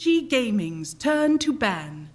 Vici Gaming's turn to ban.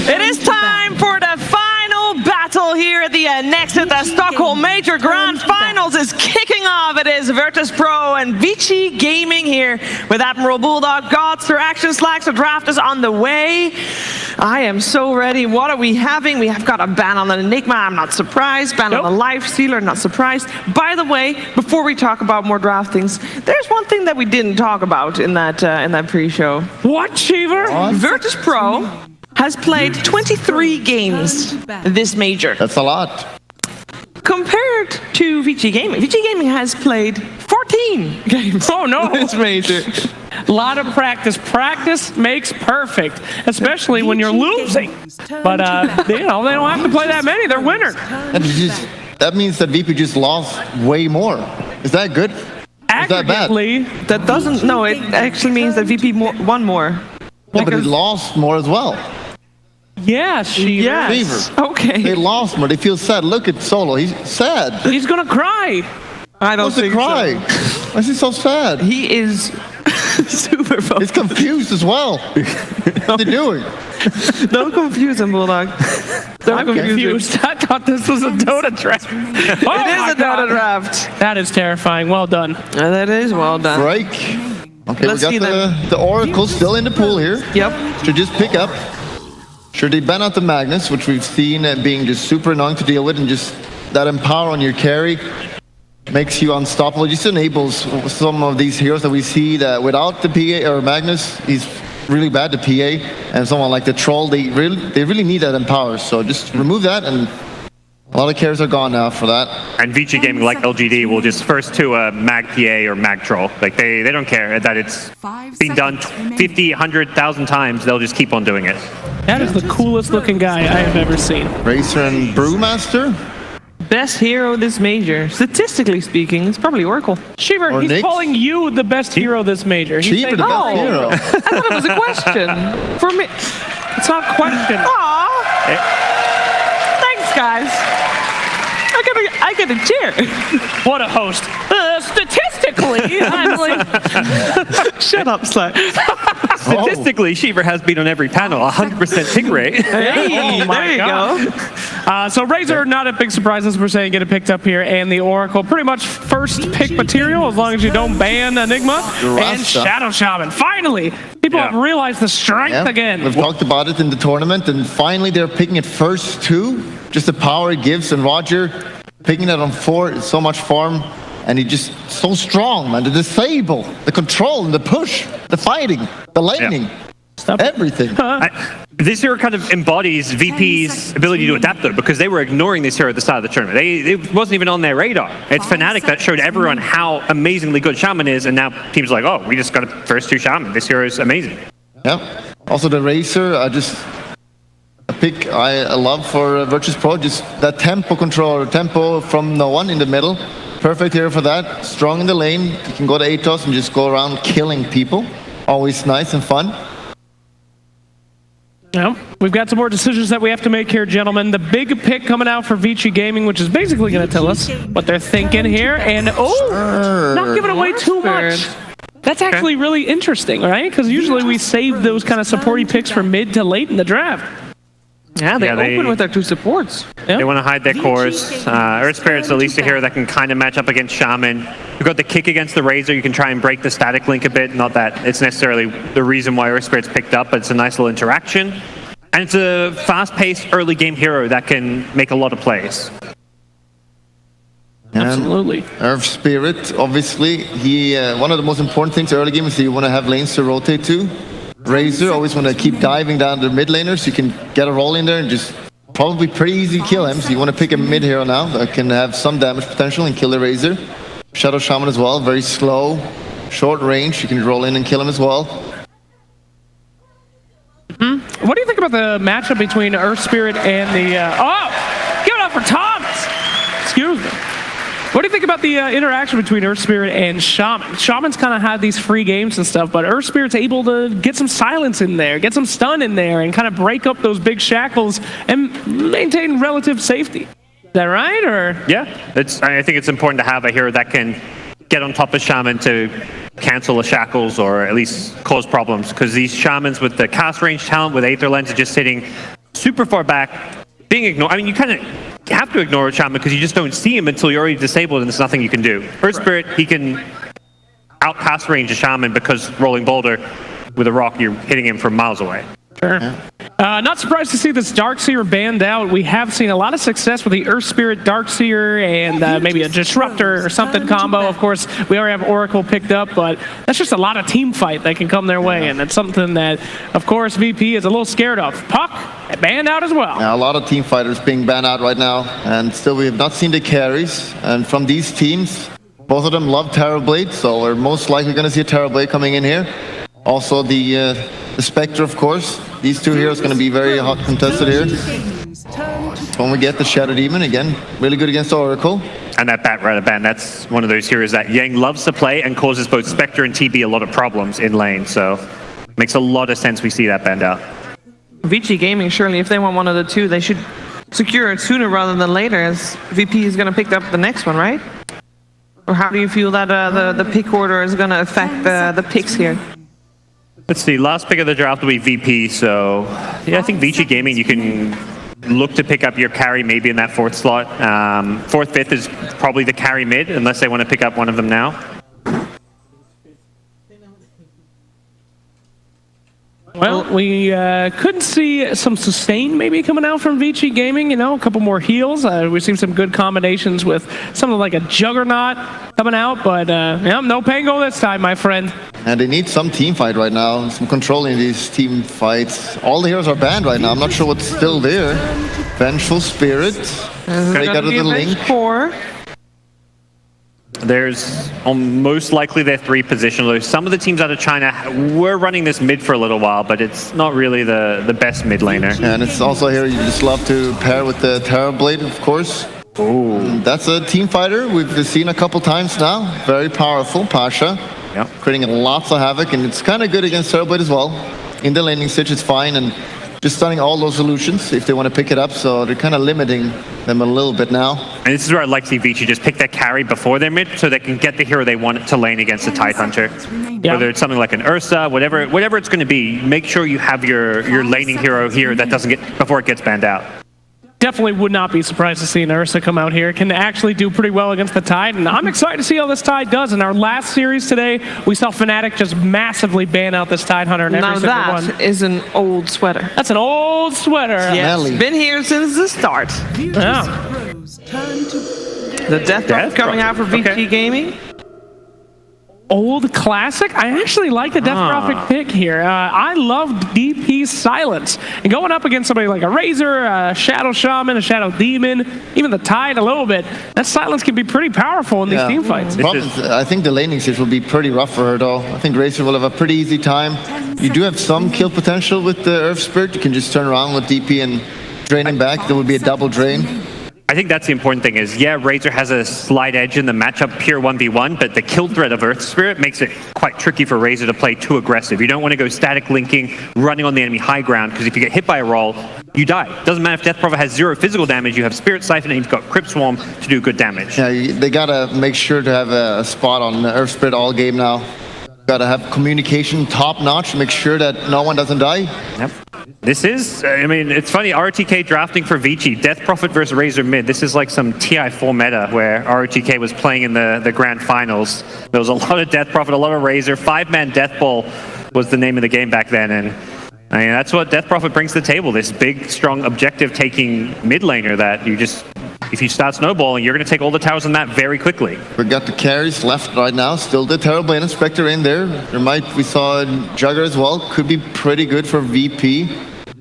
It is time for the final battle here at the end. Next at the Stockholm Major Grand Finals is kicking off. It is Virtus.pro and Vici Gaming here with Admiral Bulldog. Gods, their action slacks, the draft is on the way. I am so ready. What are we having? We have got a ban on the Enigma. I'm not surprised. Ban on the Life Stealer. Not surprised. By the way, before we talk about more draftings, there's one thing that we didn't talk about in that pre-show. What, Cheever? Virtus.pro has played 23 games this major. That's a lot. Compared to Vici Gaming. Vici Gaming has played 14 games. Oh no! This major. A lot of practice. Practice makes perfect, especially when you're losing. But you know, they don't have to play that many. They're winners. That means that VP just lost way more. Is that good? Is that bad? That doesn't. No, it actually means that VP won more. Yeah, but it lost more as well. Yeah, Yes. Okay. They lost more. They feel sad. Look at Solo. He's sad. He's gonna cry. I don't think cry. so. Why is he so sad? He is super focused. He's confused as well. What are they doing? Don't confuse him, Bulldog. I'm confused. I thought this was a Dota draft. Oh, it is a Dota draft. That is terrifying. Well done. That is well done. Break. Okay, Let's we got the Oracle still in the pool here. Yep. Should just pick up. Should they ban out the Magnus, which we've seen being just super annoying to deal with, and just that empower on your carry makes you unstoppable. Just enables some of these heroes that we see that without the PA or Magnus, he's really bad to PA, and someone like the Troll, they really need that empower. So just remove that, and a lot of carries are gone now for that. And Vici Gaming, like LGD, will just first to a Mag PA or Mag Troll. Like they don't care that it's been done 50, 100,000 times. They'll just keep on doing it. That is the coolest looking guy I have ever seen. Racer and Brewmaster. Best hero this major. Statistically speaking, it's probably Oracle. Cheever, he's Nyx. calling you the best hero this major. He's Cheever, saying, the best hero. I thought it was a question. For me. it's not a question. Aww. Thanks, guys. I get a cheer. What a host. Statistically, I'm like... Shut up, Slack. Statistically, Sheever has been on every panel, 100% pick rate. Hey, Oh my there you God. go. So Razor, not a big surprise as we're saying, get it picked up here, and the Oracle, pretty much first pick material as long as you don't ban Enigma and Shadow Shaman. Finally, people have realized the strength again. We've talked about it in the tournament, and finally they're picking it first too. Just the power it gives, and Roger picking it on 4 is so much farm, and he just so strong, man. The disable, the control, and the push, the fighting, the lightning. Everything. This hero kind of embodies VP's ability to adapt, though, because they were ignoring this hero at the start of the tournament. It wasn't even on their radar. It's Fnatic that showed everyone how amazingly good Shaman is, and now teams are like, oh, we just got a first 2 Shaman. This hero is amazing. Yeah. Also the Racer, a pick I love for Virtus.pro, just that tempo control, tempo from no one in the middle. Perfect hero for that. Strong in the lane. You can go to Atos and just go around killing people. Always nice and fun. Yeah, we've got some more decisions that we have to make here, gentlemen. The big pick coming out for Vici Gaming, which is basically going to tell us what they're thinking here. And, not giving away too much. That's actually really interesting, right? Because usually we save those kind of supporty picks for mid to late in the draft. Yeah, they open with their 2 supports. They want to hide their cores. Earth Spirit's at least a hero that can kind of match up against Shaman. You've got the kick against the Razor. You can try and break the static link a bit. Not that it's necessarily the reason why Earth Spirit's picked up, but it's a nice little interaction. And it's a fast-paced early game hero that can make a lot of plays. Absolutely. Earth Spirit, obviously, he one of the most important things early game is that you want to have lanes to rotate to. Razor always want to keep diving down the mid laner so you can get a roll in there and just probably pretty easy to kill him. So you want to pick a mid hero now that can have some damage potential and kill the Razor. Shadow Shaman as well, very slow, short range. You can roll in and kill him as well. What do you think about the matchup between Earth Spirit and the... give it up for Thomas! Excuse me. What do you think about the interaction between Earth Spirit and Shaman? Shaman's kind of had these free games and stuff, but Earth Spirit's able to get some silence in there, get some stun in there, and kind of break up those big shackles and maintain relative safety. Is that right, or? Yeah, I think it's important to have a hero that can get on top of Shaman to cancel the shackles or at least cause problems, because these Shamans with the cast range talent with Aether Lens are just sitting super far back, being ignored. I mean, you kind of have to ignore a Shaman because you just don't see him until you're already disabled and there's nothing you can do. Earth Spirit, he can out-cast range a Shaman because Rolling Boulder with a rock, you're hitting him from miles away. Sure. Not surprised to see this Darkseer banned out. We have seen a lot of success with the Earth Spirit Darkseer and maybe a Disruptor or something combo. Of course, we already have Oracle picked up, but that's just a lot of team fight that can come their way, and it's something that, of course, VP is a little scared of. Puck, banned out as well. Yeah, a lot of team fighters being banned out right now, and still we have not seen the carries. And from these teams, both of them love Terrorblade, so we're most likely going to see a Terrorblade coming in here. Also the Spectre, of course. These two heroes going to be very hot contested here. When we get the Shadow Demon, again, really good against Oracle. And that Bat Rider ban, that's one of those heroes that Yang loves to play and causes both Spectre and TB a lot of problems in lane, so makes a lot of sense we see that banned out. Vici Gaming, surely, if they want one of the two, they should secure it sooner rather than later, as VP is going to pick up the next one, right? Or how do you feel that the pick order is going to affect the picks here? Let's see, last pick of the draft will be VP, so yeah, I think Vici Gaming, you can look to pick up your carry maybe in that fourth slot. Fourth, fifth is probably the carry mid, unless they want to pick up one of them now. Well, we could see some sustain maybe coming out from Vici Gaming, you know, a couple more heals. We've seen some good combinations with something like a Juggernaut coming out, but yeah, no Pango this time, my friend. And they need some team fight right now, some controlling these team fights. All the heroes are banned right now. I'm not sure what's still there. Vengeful Spirit. They got the link. There's most likely their three positionals. Some of the teams out of China were running this mid for a little while, but it's not really the best mid laner. And it's also here you just love to pair with the Terrorblade, of course. Ooh. That's a team fighter we've seen a couple times now. Very powerful, Pasha. Yep. Creating lots of havoc, and it's kind of good against Terrorblade as well. In the laning stitch, it's fine, and just stunning all those solutions if they want to pick it up, so they're kind of limiting them a little bit now. And this is where I'd like to see Vici just pick that carry before their mid so they can get the hero they want to lane against the Tidehunter. Yeah. Whether it's something like an Ursa, whatever it's going to be, make sure you have your laning hero here that doesn't get before it gets banned out. Definitely would not be surprised to see an Ursa come out here. Can actually do pretty well against the Tide, and I'm excited to see how this Tide does. In our last series today, we saw Fnatic just massively ban out this Tidehunter in every single one. Now that is an old sweater. That's an old sweater. Yes, been here since the start. Yeah. The Death Drop coming out for Vici Gaming. Old classic? I actually like the Death Prophet pick here. I love DP's silence. And going up against somebody like a Razor, a Shadow Shaman, a Shadow Demon, even the Tide a little bit, that silence can be pretty powerful in these team fights. I think the laning stage will be pretty rough for her though. I think Razor will have a pretty easy time. You do have some kill potential with the Earth Spirit. You can just turn around with DP and drain him back. There would be a double drain. I think that's the important thing is, yeah, Razor has a slight edge in the matchup pure 1v1, but the kill threat of Earth Spirit makes it quite tricky for Razor to play too aggressive. You don't want to go static linking, running on the enemy high ground, because if you get hit by a roll, you die. Doesn't matter if Death Prophet has 0 physical damage, you have Spirit Siphon and you've got Crypt Swarm to do good damage. Yeah, they gotta make sure to have a spot on Earth Spirit all game now. Gotta have communication top notch, make sure that no one doesn't die. Yep. This is, I mean, it's funny, RTK drafting for Vici, Death Prophet versus Razor mid. This is like some TI4 meta where RTK was playing in the grand finals. There was a lot of Death Prophet, a lot of Razor. 5-man Death Ball was the name of the game back then. And I mean, that's what Death Prophet brings to the table, this big, strong, objective-taking mid laner that you just, if you start snowballing, you're going to take all the towers on that very quickly. We got the carries left right now. Still the Terrorblade and Spectre in there. We saw Jugger as well. Could be pretty good for VP.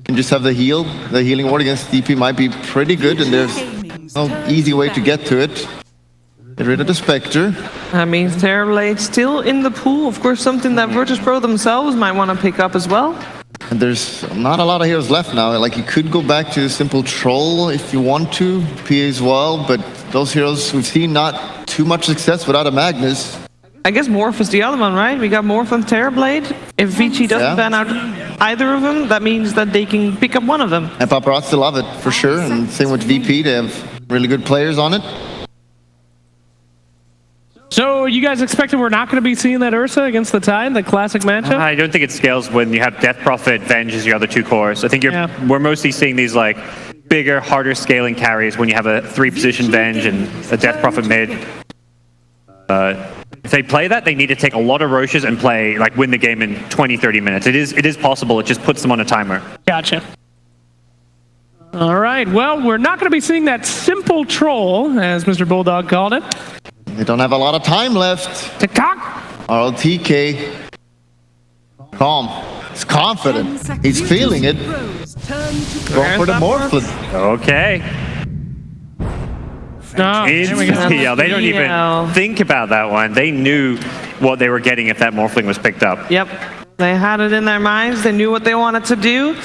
Can just have the heal. The healing ward against DP might be pretty good, and there's no easy way to get to it. Get rid of the Spectre. That means Terrorblade still in the pool. Of course, something that Virtus.pro themselves might want to pick up as well. And there's not a lot of heroes left now. Like, you could go back to simple Troll if you want to, PA as well, but those heroes we've seen not too much success without a Magnus. I guess Morph is the other one, right? We got Morph and Terrorblade. If Vici doesn't ban out either of them, that means that they can pick up one of them. And Paparazzi love it, for sure. And same with VP, they have really good players on it. So you guys expecting we're not going to be seeing that Ursa against the Tide, the classic matchup? I don't think it scales when you have Death Prophet, Venge as your other two cores. I think we're mostly seeing these like bigger, harder scaling carries when you have a 3-position Venge and a Death Prophet mid. If they play that, they need to take a lot of Roches and play, like, win the game in 20-30 minutes. It is possible. It just puts them on a timer. Gotcha. All right. Well, we're not going to be seeing that simple troll, as Mr. Bulldog called it. They don't have a lot of time left. TikTok. RLTK. Calm. He's confident. He's feeling it. Going for the Morphlin. Okay. Oh, Yeah, they don't even think about that one. They knew what they were getting if that Morphling was picked up. Yep. They had it in their minds. They knew what they wanted to do.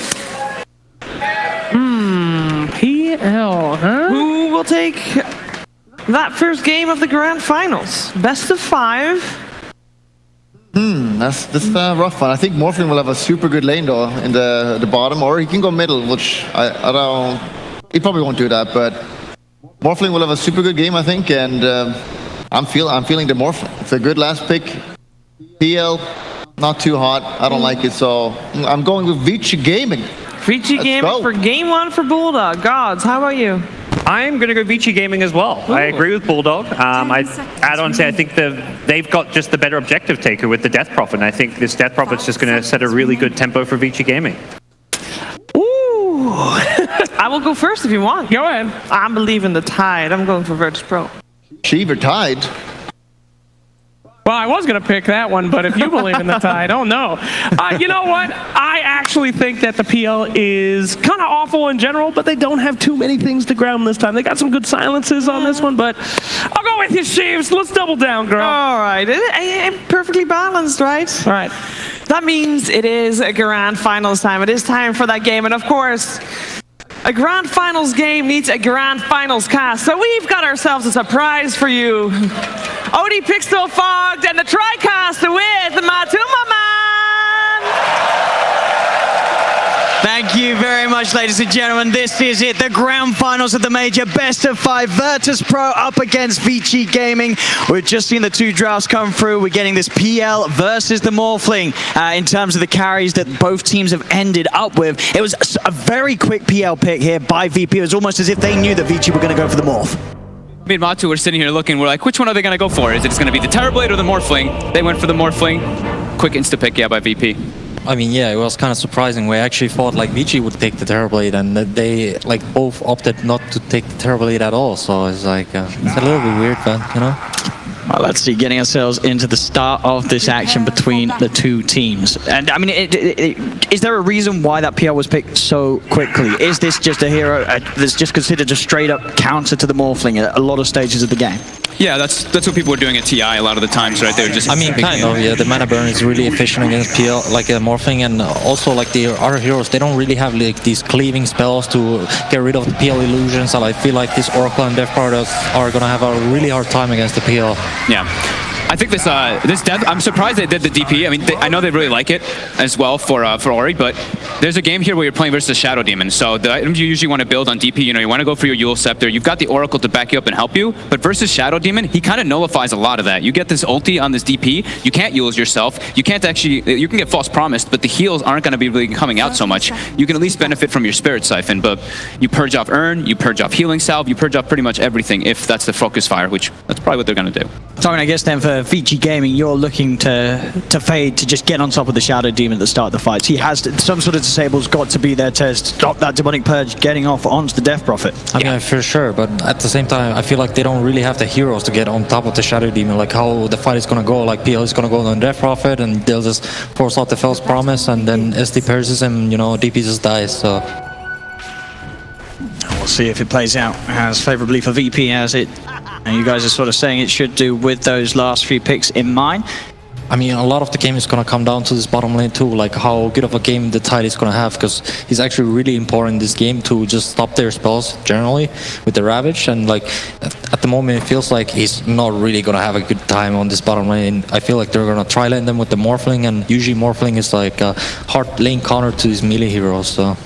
PL, huh? Who will take that first game of the Grand Finals? Best of 5. That's a rough one. I think Morphling will have a super good lane though in the bottom, or he can go middle, which I don't. He probably won't do that, but Morphling will have a super good game, I think, and I'm feeling the Morphling. It's a good last pick. PL, not too hot. I don't like it, so I'm going with Vici Gaming. Vici Gaming for game 1 for Bulldog. Gods, how about you? I'm going to go Vici Gaming as well. Ooh. I agree with Bulldog. I add on to say I think they've got just the better objective taker with the Death Prophet, and I think this Death Prophet's just going to set a really good tempo for Vici Gaming. Ooh. I will go first if you want. Go ahead. I'm believing the Tide. I'm going for Virtus.pro. Shiver Tide. Well, I was going to pick that one, but if you believe in the Tide, oh no. You know what? I actually think that the PL is kind of awful in general, but they don't have too many things to ground this time. They got some good silences on this one, but I'll go with you, Sheaves. Let's double down, girl. All right. Perfectly balanced, right? All right. That means it is a Grand Finals time. It is time for that game, and of course, a Grand Finals game needs a Grand Finals cast, so we've got ourselves a surprise for you. Odie Pixel Fogged and the TriCast with Matuma Man! Thank you very much, ladies and gentlemen. This is it, the Grand Finals of the Major Best of 5. Virtus.pro up against Vici Gaming. We've just seen the 2 drafts come through. We're getting this PL versus the Morphling in terms of the carries that both teams have ended up with. It was a very quick PL pick here by VP. It was almost as if they knew that Vici were going to go for the Morph. Me and Matu were sitting here looking, we're like, which one are they going to go for? Is it going to be the Terrorblade or the Morphling? They went for the Morphling. Quick insta-pick, yeah, by VP. I mean, yeah, it was kind of surprising. We actually thought like Vici would take the Terrorblade, and they like both opted not to take the Terrorblade at all. So it's like it's a little bit weird, but you know. Well, let's see, getting ourselves into the start of this action between the 2 teams. And I mean, is there a reason why that PL was picked so quickly? Is this just a hero that's just considered a straight up counter to the Morphling at a lot of stages of the game? Yeah, that's what people were doing at TI a lot of the times, right? They were just. I mean, kind of. Yeah, the mana burn is really efficient against PL, like a Morphling, and also like the other heroes, they don't really have like these cleaving spells to get rid of the PL illusions. So I feel like this Oracle and Death Prophet are gonna have a really hard time against the PL. Yeah. I think this Death, I'm surprised they did the DP. I mean, I know they really like it as well for Ori, but there's a game here where you're playing versus Shadow Demon. So the items you usually want to build on DP, you know, you want to go for your Yule Scepter. You've got the Oracle to back you up and help you, but versus Shadow Demon, he kind of nullifies a lot of that. You get this ulti on this DP, you can't use yourself, you can't actually, you can get False Promised, but the heals aren't going to be really coming out so much. You can at least benefit from your Spirit Siphon, but you purge off Urn, you purge off Healing Salve, you purge off pretty much everything if that's the Focus Fire, which that's probably what they're going to do. So I guess then for Vici Gaming, you're looking to Fade to just get on top of the Shadow Demon at the start of the fights. He has some sort of disable's got to be there to stop that Demonic Purge getting off onto the Death Prophet. I mean, for sure, but at the same time, I feel like they don't really have the heroes to get on top of the Shadow Demon, like how the fight is going to go. Like PL is going to go on Death Prophet, and they'll just force out the False Promise, and then SD purges him, you know, DP just dies, so... We'll see if it plays out as favorably for VP as it, and you guys are sort of saying it should do with those last few picks in mind. I mean, a lot of the game is going to come down to this bottom lane too, like how good of a game the Tide is going to have, because he's actually really important in this game to just stop their spells generally with the Ravage, and like at the moment it feels like he's not really going to have a good time on this bottom lane. I feel like they're going to try lane them with the Morphling, and usually Morphling is like a hard lane counter to these melee heroes, so...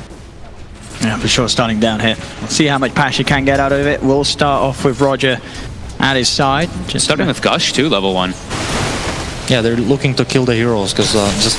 Yeah, for sure, starting down here. Let's see how much Pasha can get out of it. We'll start off with Roger at his side. Just starting with Gush too, level 1. Yeah, they're looking to kill the heroes because just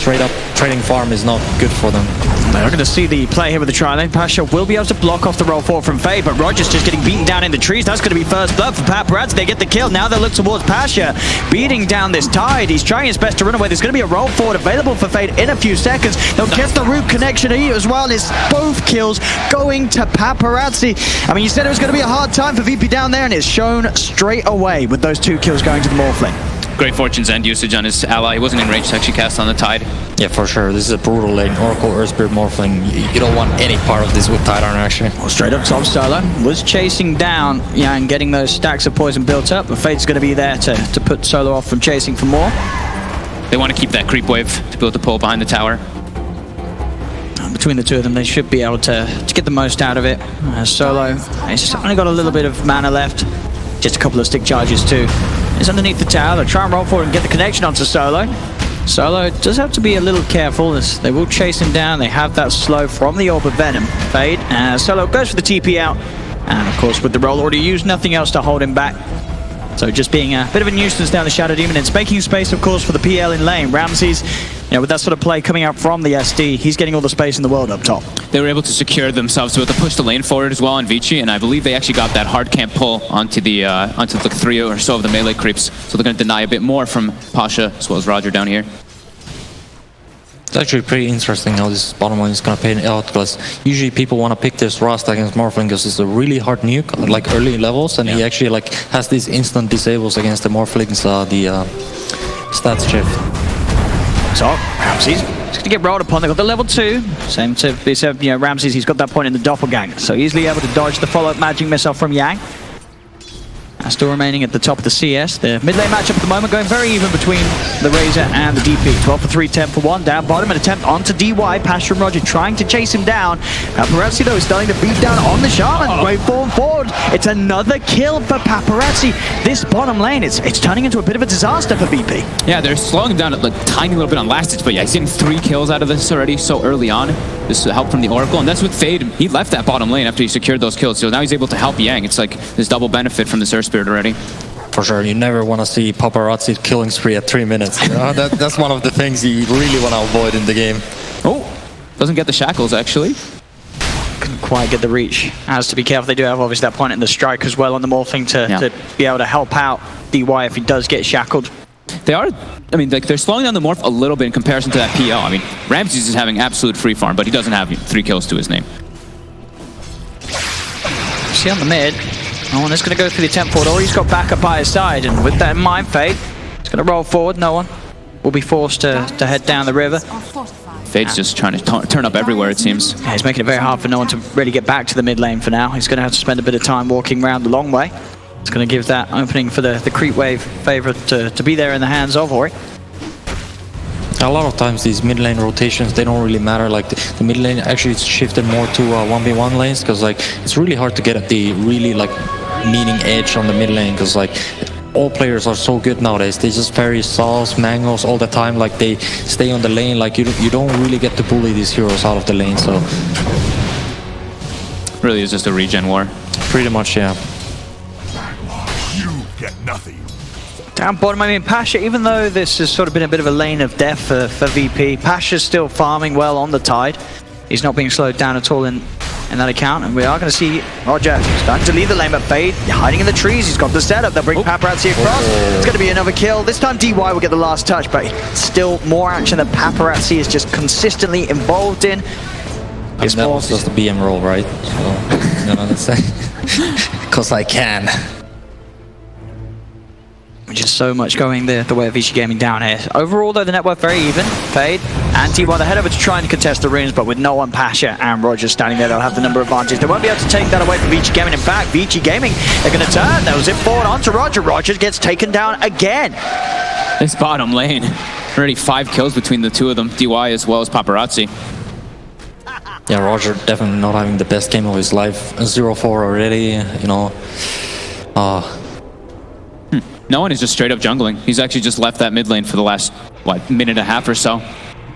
straight up trading farm is not good for them. They're going to see the play here with the tri-lane. Pasha will be able to block off the roll forward from Fade, but Roger's just getting beaten down in the trees. That's going to be first blood for Paparazzi. They get the kill. Now they'll look towards Pasha, beating down this Tide. He's trying his best to run away. There's going to be a roll forward available for Fade in a few seconds. They'll get the root connection here as well, and it's both kills going to Paparazzi. I mean, you said it was going to be a hard time for VP down there, and it's shown straight away with those 2 kills going to the Morphling. Great Fortune's end usage on his ally. He wasn't in range to actually cast on the Tide. Yeah, for sure. This is a brutal lane. Oracle, Earthspirit, Morphling. You don't want any part of this with Tide Armor, actually. Well, straight up top, Solo was chasing down, yeah, and getting those stacks of poison built up. But Fade's going to be there to put Solo off from chasing for more. They want to keep that creep wave to be able to pull behind the tower. Between the two of them, they should be able to get the most out of it. Solo, he's only got a little bit of mana left. Just a couple of stick charges too. He's underneath the tower. They'll try and roll forward and get the connection onto Solo. Solo does have to be a little careful as they will chase him down. They have that slow from the Orb of Venom. Fade. Solo goes for the TP out. And of course with the roll already used, nothing else to hold him back. So just being a bit of a nuisance down the Shadow Demon. It's making space, of course, for the PL in lane. Ramses, you know, with that sort of play coming out from the SD, he's getting all the space in the world up top. They were able to secure themselves, to push the lane forward as well on Vici, and I believe they actually got that hard camp pull onto the 3 or so of the melee creeps. So they're going to deny a bit more from Pasha as well as Roger down here. It's actually pretty interesting how this bottom lane is going to pay out, because usually people want to pick this Rust against Morphling because it's a really hard nuke, like early levels, and he actually like has these instant disables against the Morphlings, the stats shift. So Ramses, he's going to get rolled upon. They got the level 2. Same to you know, Ramses, he's got that point in the doppelganger, so easily able to dodge the follow-up magic missile from Yang. Still remaining at the top of the CS. The mid lane matchup at the moment going very even between the Razor and the DP. 12 for 3, 10 for 1. Down bottom, an attempt onto DY. Pasha and Roger trying to chase him down. Paparazzi though is starting to beat down on the Shaman. Wave forward. It's another kill for Paparazzi. This bottom lane, it's turning into a bit of a disaster for VP. Yeah, they're slowing him down a tiny little bit on last hits, but yeah, he's getting 3 kills out of this already so early on. This help from the Oracle, and that's with Fade. He left that bottom lane after he secured those kills, so now he's able to help Yang. It's like this double benefit from the Surf Spirit already. For sure, you never want to see Paparazzi killing spree at 3 minutes. You know? That's one of the things you really want to avoid in the game. Oh, doesn't get the shackles actually. Couldn't quite get the reach. Has to be careful. They do have obviously that point in the strike as well on the Morphling to be able to help out DY if he does get shackled. They are, I mean, like they're slowing down the Morph a little bit in comparison to that PL. I mean, Ramses is having absolute free farm, but he doesn't have 3 kills to his name. See on the mid. No one is going to go for the attempt forward, or he's got backup by his side, and with that in mind, Fade, he's going to roll forward. No one will be forced to head down the river. Fade's just trying to turn up everywhere, it seems. Yeah, he's making it very hard for no one to really get back to the mid lane for now. He's going to have to spend a bit of time walking around the long way. It's going to give that opening for the creep wave favorite to be there in the hands of Ori. A lot of times these mid lane rotations, they don't really matter. Like the mid lane actually is shifted more to 1v1 lanes, because like it's really hard to get at the really like meaning edge on the mid lane, because like all players are so good nowadays. They just parry Sauls, Mangos all the time. Like they stay on the lane. Like you don't really get to bully these heroes out of the lane. So really, it's just a regen war. Pretty much, yeah. You get nothing. Down bottom, I mean, Pasha, even though this has sort of been a bit of a lane of death for VP, Pasha's still farming well on the Tide. He's not being slowed down at all in that account, and we are going to see Roger starting to leave the lane, but Fade hiding in the trees. He's got the setup. They'll bring Paparazzi across. It's going to be another kill. This time DY will get the last touch, but still more action that Paparazzi is just consistently involved in. I mean, that was just a BM roll, right? So, you know, let's say, because I can. Just so much going the way of Vici Gaming down here. Overall, though, the net worth very even. Fade and T1, they head over to try and contest the runes, but with no one, Pasha and Roger standing there, they'll have the number advantage. They won't be able to take that away from Vici Gaming. In fact, Vici Gaming, they're going to turn. They'll zip forward onto Roger. Roger gets taken down again. This bottom lane, already 5 kills between the two of them, DY as well as Paparazzi. Yeah, Roger definitely not having the best game of his life. 0-4 already, you know. No one is just straight up jungling. He's actually just left that mid lane for the last, what, minute and a half or so.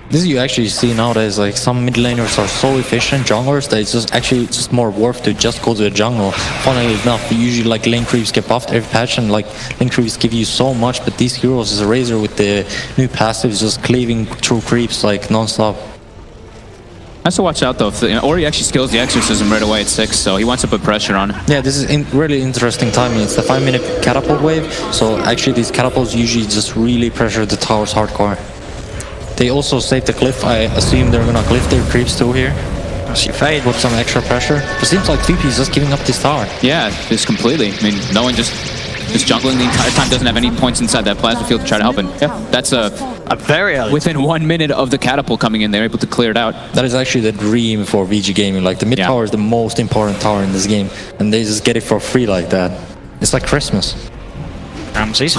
This you actually see nowadays, like some mid laners are so efficient junglers that it's just actually just more worth to just go to the jungle. Funnily enough, usually like lane creeps get buffed every patch and like lane creeps give you so much, but these heroes is a Razor with the new passives just cleaving through creeps like non-stop. Has to watch out though. Ori actually skills the exorcism right away at 6, so he wants to put pressure on. Yeah, this is really interesting timing. It's the 5-minute catapult wave, so actually these catapults usually just really pressure the towers hardcore. They also save the cliff. I assume they're gonna cliff their creeps too here. She fade. Put some extra pressure. It seems like VP is just giving up this tower. Yeah, just completely. I mean, no one just jungling the entire time, doesn't have any points inside that plasma field to try to help him. Yeah, that's a very early. Within 1 minute of the catapult coming in, they're able to clear it out. That is actually the dream for VG Gaming. Like the mid tower is the most important tower in this game, and they just get it for free like that. It's like Christmas. Ramses.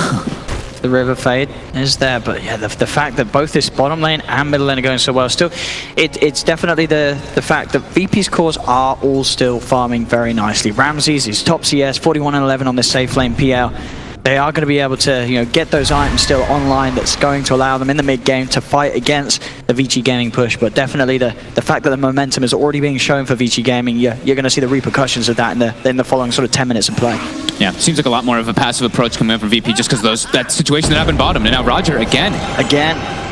The river fade is there, but yeah, the fact that both this bottom lane and middle lane are going so well, still, it's definitely the fact that VP's cores are all still farming very nicely. Ramses is top CS, 41 and 11 on this safe lane PL. They are going to be able to, you know, get those items still online. That's going to allow them in the mid game to fight against the Vici Gaming push. But definitely the fact that the momentum is already being shown for Vici Gaming, you're going to see the repercussions of that in the following sort of 10 minutes of play. Yeah, seems like a lot more of a passive approach coming up from VP just because that situation that happened bottom. And now Roger again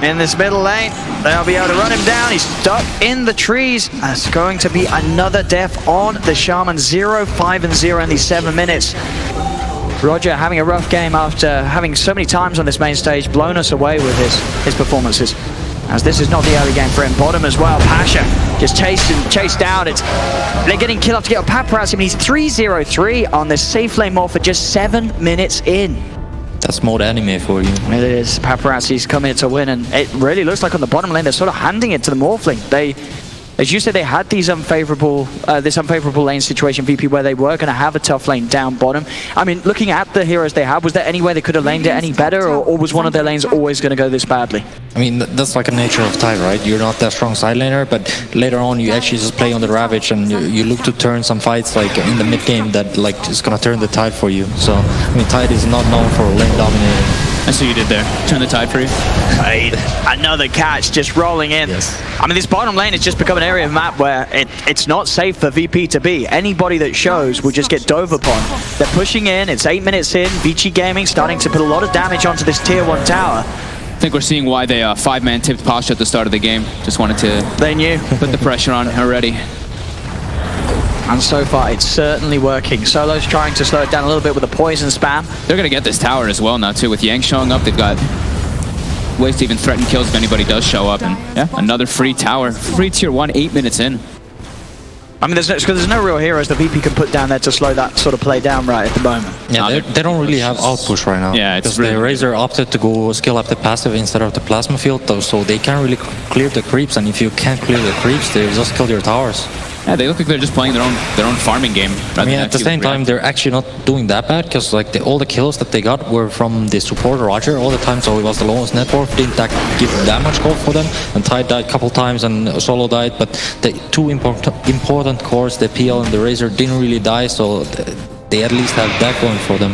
in this middle lane. They'll be able to run him down. He's stuck in the trees. That's going to be another death on the Shaman. 0-5-0 in these 7 minutes. Roger having a rough game after having so many times on this main stage blown us away with his performances. As this is not the early game for him. Bottom as well. Pasha just chased down. They're getting killed off to get a Paparazzi, and he's 3-0-3 on this safe lane more for just 7 minutes in. That's mode anime for you. It is. Paparazzi's come here to win, and it really looks like on the bottom lane they're sort of handing it to the Morphling. As you said, they had these this unfavorable lane situation, VP, where they were going to have a tough lane down bottom. I mean, looking at the heroes they had, was there any way they could have laned it any better, or was one of their lanes always going to go this badly? I mean, that's like a nature of Tide, right? You're not that strong side laner, but later on you actually just play on the Ravage and you look to turn some fights like in the mid game that like is going to turn the tide for you. So, I mean, Tide is not known for lane dominating. I see what you did there. Turn the tide for you. Right. Another catch just rolling in. Yes. I mean, this bottom lane has just become an area of map where it's not safe for VP to be. Anybody that shows will just get dove upon. They're pushing in. It's 8 minutes in. Vici Gaming starting to put a lot of damage onto this tier 1 tower. I think we're seeing why they 5-man tipped Pasha at the start of the game. Just wanted to put the pressure on already. And so far, it's certainly working. Solo's trying to slow it down a little bit with a poison spam. They're going to get this tower as well now, too. With Yang showing up, they've got ways to even threaten kills if anybody does show up. And yeah, another free tower. Free tier 1, 8 minutes in. I mean, there's no real heroes that VP can put down there to slow that sort of play down right at the moment. Yeah, they don't really have outpush right now. Yeah, it's really the Razor opted to go skill up the passive instead of the plasma field, though, so they can't really clear the creeps. And if you can't clear the creeps, they just kill your towers. Yeah, they look like they're just playing their own farming game. I mean, at the same time, they're actually not doing that bad because like all the kills that they got were from the support Roger all the time, so it was the lowest network. Didn't give that much gold for them, and Tide died a couple times and Solo died, but the two important cores, the PL and the Razor, didn't really die, so they at least have that going for them.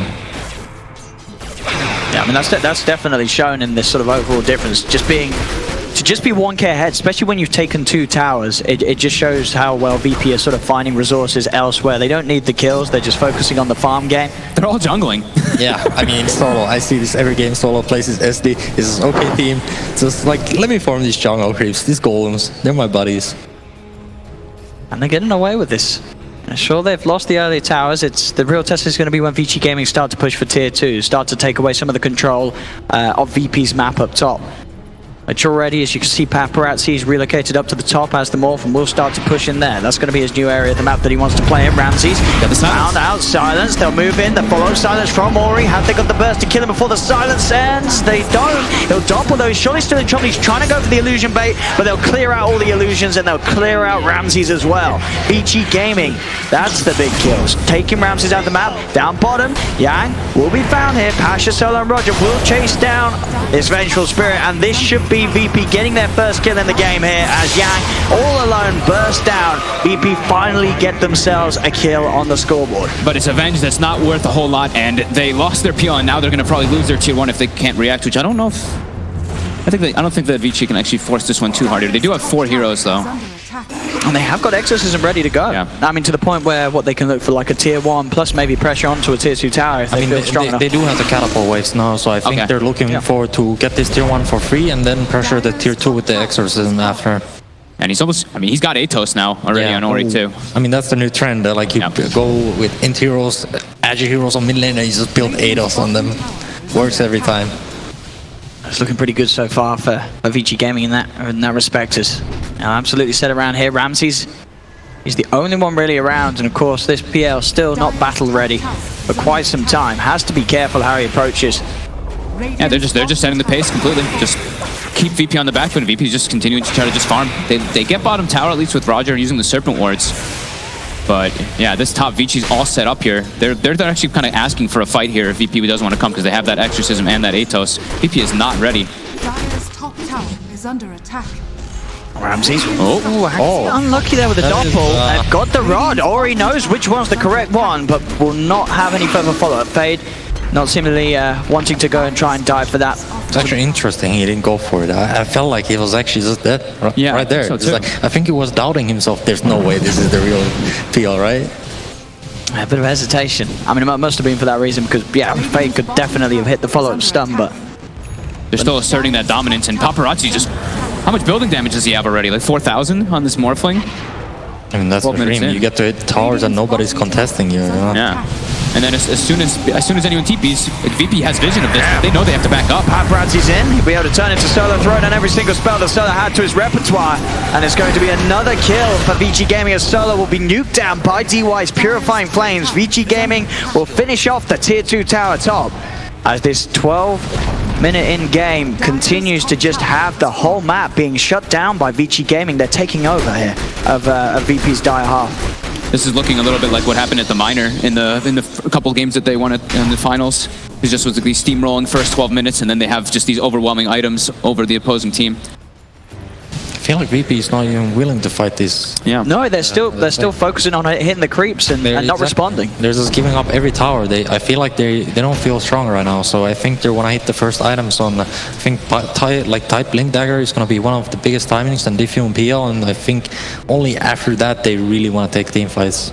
Yeah, I mean, that's definitely shown in this sort of overall difference. To just be 1k ahead, especially when you've taken 2 towers, it just shows how well VP is sort of finding resources elsewhere. They don't need the kills, they're just focusing on the farm game. They're all jungling. Yeah, I mean, Solo, I see this every game. Solo plays his SD, his OK team. Just like, let me farm these jungle creeps, these golems, they're my buddies. And they're getting away with this. Sure, they've lost the early towers. The real test is going to be when Vici Gaming start to push for tier 2, start to take away some of the control of VP's map up top. Which already, as you can see, Paparazzi is relocated up to the top as the Morph and will start to push in there. That's going to be his new area of the map that he wants to play in. Ramses found out silence. They'll move in. They'll follow silence from Ori. Have they got the burst to kill him before the silence ends? They don't. He'll dump, although he's surely still in trouble. He's trying to go for the illusion bait, but they'll clear out all the illusions and they'll clear out Ramses as well. Vici Gaming, that's the big kills. Taking Ramses out of the map. Down bottom, Yang will be found here. Pasha, Solo, and Roger will chase down this Vengeful Spirit, and this should be VP getting their first kill in the game here as Yang all alone burst down. VP finally get themselves a kill on the scoreboard. But it's a Venge that's not worth a whole lot, and they lost their PL, and now they're going to probably lose their tier 1 if they can't react, which I don't know if... I don't think that Vici can actually force this one too hard here. They do have 4 heroes though. And they have got Exorcism ready to go. Yeah. I mean, to the point where they can look for like a tier 1 plus maybe pressure onto a tier 2 tower if they feel strong enough. They do have the catapult waves now, so I think they're looking forward to get this tier 1 for free and then pressure the tier 2 with the Exorcism after. And he's almost, I mean, he's got Atos now already on Ori too. I mean, that's the new trend. Like you go with int heroes, Agi heroes on mid lane, and you just build Atos on them. Works every time. It's looking pretty good so far for Vici Gaming in that respect. Is absolutely set around here. Ramses, he's the only one really around, and of course this PL still not battle ready for quite some time. Has to be careful how he approaches. Yeah, they're just setting the pace completely. Just keep VP on the back foot, and VP's just continuing to try to just farm. They get bottom tower at least with Roger using the Serpent Wards. But yeah, this top Vici's all set up here. They're actually kind of asking for a fight here if VP doesn't want to come because they have that Exorcism and that Atos. VP is not ready. Dire's top tower is under attack. Ramses. Unlucky there with the doppel. They've got the rod. Ori knows which one's the correct one, but will not have any further follow-up. Fade not seemingly wanting to go and try and dive for that. It's actually interesting he didn't go for it. I felt like he was actually just dead right there. So like, I think he was doubting himself. There's no way this is the real PL, right? A bit of hesitation. I mean, it must have been for that reason because, yeah, Fade could definitely have hit the follow-up stun, but... They're still asserting that dominance, and Paparazzi just... How much building damage does he have already? Like 4,000 on this Morphling? I mean, that's the dream. You get to hit towers and nobody's contesting you, know? Yeah. And then as soon as anyone TPs, VP has vision of this. They know they have to back up. Paparazzi's in. He'll be able to turn into Solo, throw it on every single spell that Solo had to his repertoire. And it's going to be another kill for Vici Gaming as Solo will be nuked down by DY's Purifying Flames. Vici Gaming will finish off the tier 2 tower top as this 12-minute in-game continues to just have the whole map being shut down by Vici Gaming. They're taking over here of VP's dire half. This is looking a little bit like what happened at the Minor in the couple games that they won in the finals. It just was like these steamrolling first 12 minutes, and then they have just these overwhelming items over the opposing team. I feel like VP is not even willing to fight this. Yeah. No, they're still focusing on hitting the creeps and not responding. They're just giving up every tower. I feel like they don't feel strong right now. So I think they want to hit the first items on. I think type Blink Dagger is going to be one of the biggest timings and Diffuse and PL, and I think only after that they really want to take team fights.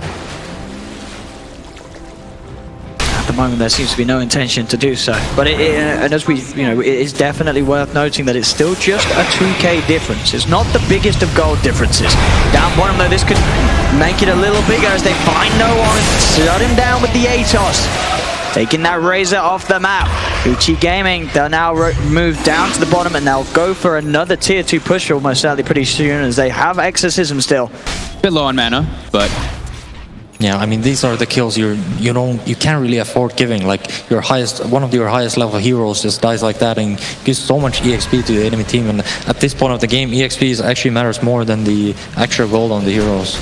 At the moment, there seems to be no intention to do so. But and as we, it is definitely worth noting that it's still just a 2k difference. It's not the biggest of gold differences. Down bottom, though, this could make it a little bigger as they find no one. Shut him down with the Atos. Taking that Razor off the map. Vici Gaming, they'll now move down to the bottom and they'll go for another tier 2 push almost certainly pretty soon as they have Exorcism still. Bit low on mana, but... Yeah, I mean, these are the kills you can't really afford giving. Like one of your highest level heroes just dies like that and gives so much EXP to the enemy team. And at this point of the game, EXP actually matters more than the actual gold on the heroes.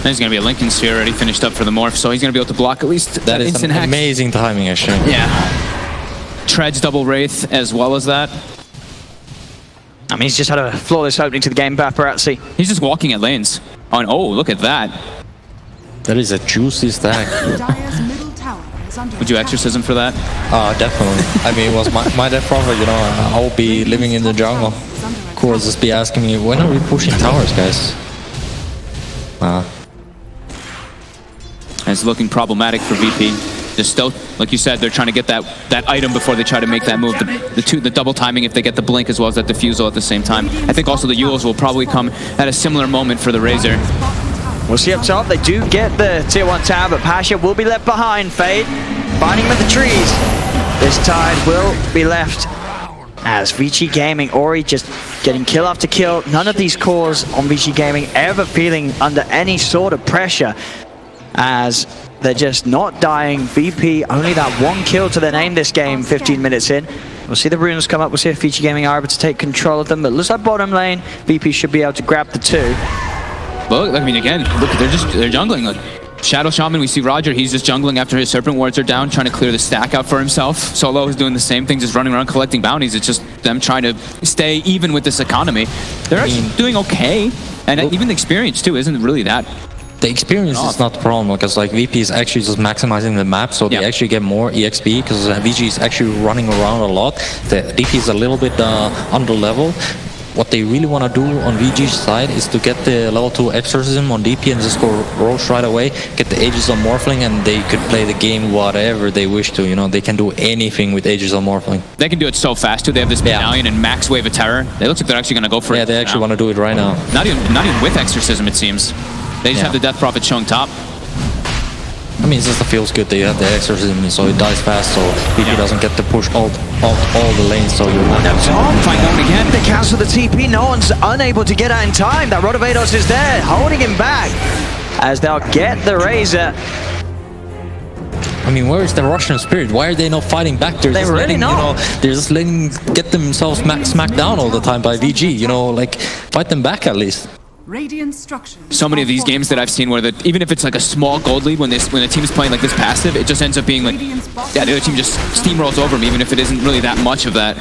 There's going to be a Lincoln Sphere already finished up for the Morph, so he's going to be able to block at least that is instant hack. Amazing timing, actually. Yeah. Treads double Wraith as well as that. I mean, he's just had a flawless opening to the game, Paparazzi. He's just walking at lanes. Oh, look at that. That is a juicy stack. Would you Exorcism for that? Definitely. I mean, it was my death prophet, I will be living in the jungle. Cool, just be asking me, when are we pushing towers, guys? It's looking problematic for VP. They're still, like you said, they're trying to get that item before they try to make that move. The double timing if they get the blink as well as that diffusal at the same time. I think also the Yules will probably come at a similar moment for the Razor. We'll see up top. They do get the tier 1 tower, but Pasha will be left behind. Fade finding him in the trees. This tide will be left As Vici Gaming, Ori just getting kill after kill. None of these cores on Vici Gaming ever feeling under any sort of pressure, as they're just not dying. VP only that one kill to their name this game, 15 minutes in. We'll see the runes come up. We'll see if Vici Gaming are able to take control of them. But it looks like bottom lane, VP should be able to grab the 2. Well, I mean, again, look, they're jungling. Like, Shadow Shaman, we see Roger, he's just jungling after his Serpent Wards are down, trying to clear the stack out for himself. Solo is doing the same thing, just running around collecting bounties. It's just them trying to stay even with this economy. They're actually doing okay, and even the experience too isn't really that. The experience is not the problem, because like VP is actually just maximizing the map, so they actually get more EXP, because VG is actually running around a lot. The DP is a little bit under level. What they really want to do on VG's side is to get the level 2 Exorcism on DP and just go Roche right away, get the Aegis on Morphling, and they could play the game whatever they wish to. You know, they can do anything with Aegis on Morphling. They can do it so fast too. They have this medallion and max wave of terror. It looks like they're actually going to go for it. Yeah, they actually want to do it right now. Not even with Exorcism, it seems. They just have the Death Prophet showing top. I mean, it just feels good that you have the Exorcism, so it dies fast, so VP doesn't get to push all the lanes, so you're not... Find out again. They cancel the TP. No one's unable to get out in time. That Rod of Vados is there, holding him back, as they'll get the Razor. I mean, where is the Russian spirit? Why are they not fighting back? They're just really not. You know, they're just letting get themselves smacked down all the time by VG. You know, like, fight them back at least. Radiant structures. So many of these games that I've seen where even if it's like a small gold lead, when the team is playing like this passive, it just ends up being like, yeah, the other team just steamrolls over them, even if it isn't really that much of that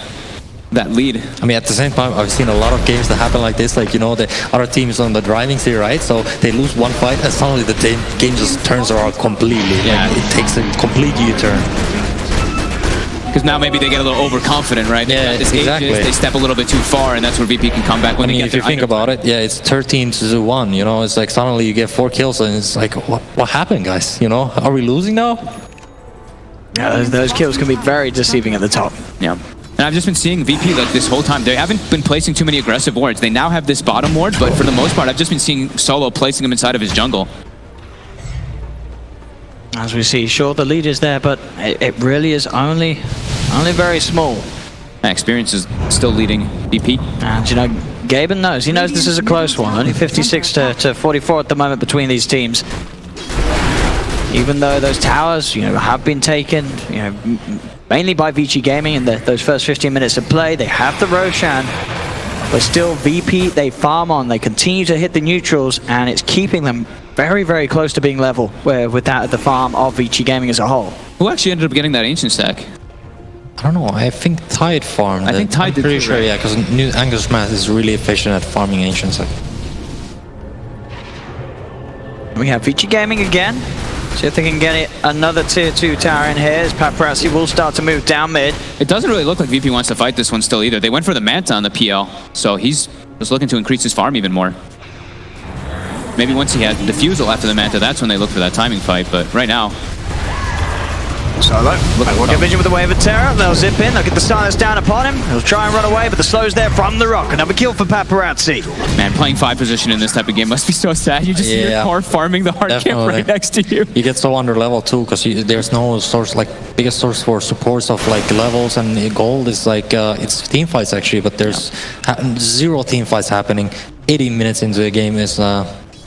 lead. I mean, at the same time, I've seen a lot of games that happen like this. Like, you know, the other team is on the driving seat, right? So they lose one fight, and suddenly the game just turns around completely. Yeah. Like, it takes a complete U-turn. Because now maybe they get a little overconfident, right? Yeah, exactly. They step a little bit too far, and that's where VP can come back when I mean, if you think about it, yeah, it's 13-1, you know, it's like suddenly you get 4 kills, and it's like, what happened, guys? You know, are we losing now? Yeah, those kills can be very deceiving at the top. Yeah. And I've just been seeing VP like this whole time. They haven't been placing too many aggressive wards. They now have this bottom ward, but for the most part, I've just been seeing Solo placing them inside of his jungle. As we see, sure, the lead is there, but it really is only very small. Experience is still leading VP. And, you know, Gaben knows. He knows this is a close one. Only 56 to 44 at the moment between these teams. Even though those towers, you know, have been taken, you know, mainly by Vici Gaming in those first 15 minutes of play. They have the Roshan, but still VP, they farm on. They continue to hit the neutrals, and it's keeping them very, very close to being level with that at the farm of Vici Gaming as a whole. Who actually ended up getting that ancient stack? I don't know. I think Tide farmed. I think Tide did pretty too, sure, right? yeah, because New Angus Math is really efficient at farming ancients. We have Vici Gaming again. See if they can get it another tier 2 tower in here as Paparazzi will start to move down mid. It doesn't really look like VP wants to fight this one still either. They went for the Manta on the PL, so he's just looking to increase his farm even more. Maybe once he has Diffusal after the Manta, that's when they look for that timing fight, but right now... Solo, we'll get vision with the wave of terror. They'll zip in, they'll get the silence down upon him. He'll try and run away, but the slow's there from the rock. Another kill for Paparazzi. Man, playing 5 position in this type of game must be so sad. You just see your car farming the hard camp right next to you. You get so under level too, because there's no source, like, biggest source for supports of like levels, and gold is like, it's team fights actually, but there's 0 team fights happening. 18 minutes into the game is...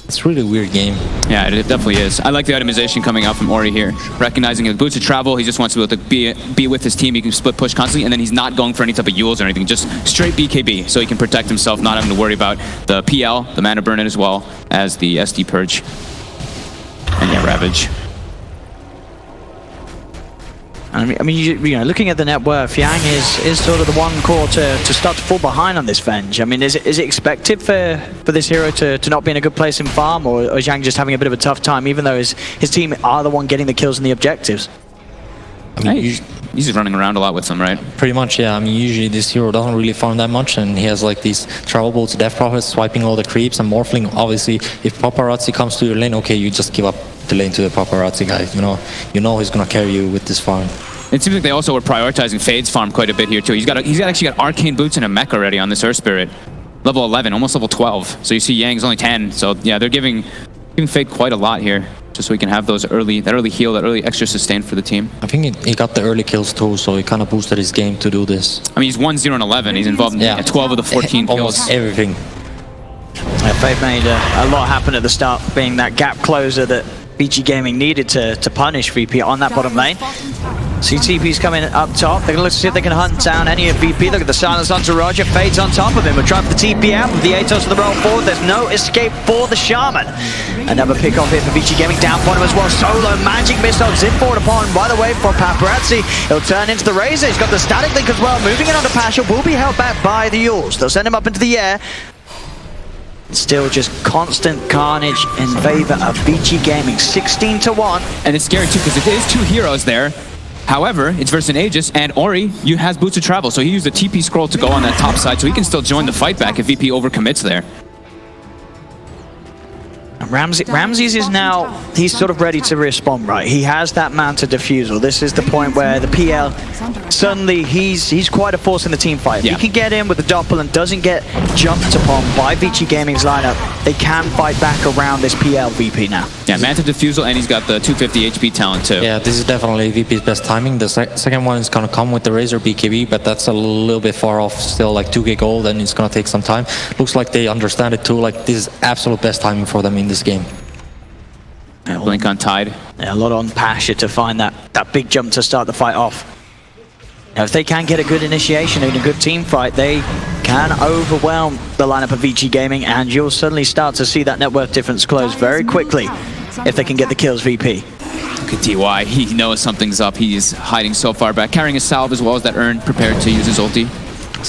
it's a really weird game. Yeah, it definitely is. I like the itemization coming out from Ori here. Recognizing his boots of travel, he just wants to be able to be with his team. He can split push constantly, and then he's not going for any type of Yules or anything. Just straight BKB, so he can protect himself, not having to worry about the PL, the Mana Burn, as well as the SD Purge. And yeah, Ravage. I mean, you know, looking at the net worth, Yang is sort of the one core to start to fall behind on this Venge. I mean, is it expected for this hero to not be in a good place in farm, or is Yang just having a bit of a tough time, even though his team are the one getting the kills and the objectives? I mean, he's just running around a lot with them, right? Pretty much, yeah. I mean, usually this hero doesn't really farm that much, and he has like these travel bolts, Death Prophets, swiping all the creeps, and Morphling. Obviously, if Paparazzi comes to your lane, okay, you just give up the lane to the Paparazzi guy. You know he's gonna carry you with this farm. It seems like they also were prioritizing Fade's farm quite a bit here too. He's actually got Arcane Boots and a mech already on this Earth Spirit. Level 11, almost level 12. So you see Yang's only 10. So yeah, they're giving Fade quite a lot here. just so he can have that early heal, that early extra sustain for the team. I think he got the early kills too, so he kind of boosted his game to do this. I mean, he's 1-0-11. He's involved in 12 of the 14 Almost kills. everything. They've made a lot happen at the start, being that gap closer that Vici Gaming needed to punish VP on that bottom lane. CTP's coming up top. They're going to look to see if they can hunt down any of VP. Look at the silence onto Roger. Fades on top of him. We'll try for the TP out with the Atos to the roll forward. There's no escape for the Shaman. Another pick off here for Vici Gaming. Down point him as well. Solo magic missile zip forward upon by the way for Paparazzi. He'll turn into the Razor. He's got the static link as well. Moving it onto Pasha. Will be held back by the Yules. They'll send him up into the air. Still just constant carnage in favor of Vici Gaming. 16-1. And it's scary too, because it is two heroes there. However, it's versus an Aegis, and Ori has boots of travel, so he used the TP scroll to go on that top side, so he can still join the fight back if VP overcommits there. Ramses is now, he's sort of ready to respond, right? He has that Manta Diffusal. This is the point where the PL, suddenly he's quite a force in the team fight. If he can get in with the Doppel and doesn't get jumped upon by Vici Gaming's lineup, they can fight back around this PL VP now. Yeah, Manta Diffusal, and he's got the 250 HP talent too. Yeah, this is definitely VP's best timing. The second one is going to come with the Razor BKB, but that's a little bit far off, still like 2k gold, and it's going to take some time. Looks like they understand it too, like this is absolute best timing for them in this game. Blink on Tide. Yeah, a lot on Pasha to find that big jump to start the fight off. Now, if they can get a good initiation in a good team fight, they can overwhelm the lineup of Vici Gaming, and you'll suddenly start to see that net worth difference close very quickly if they can get the kills VP. Look at DY, he knows something's up. He's hiding so far back, carrying a salve as well as that urn, prepared to use his ulti.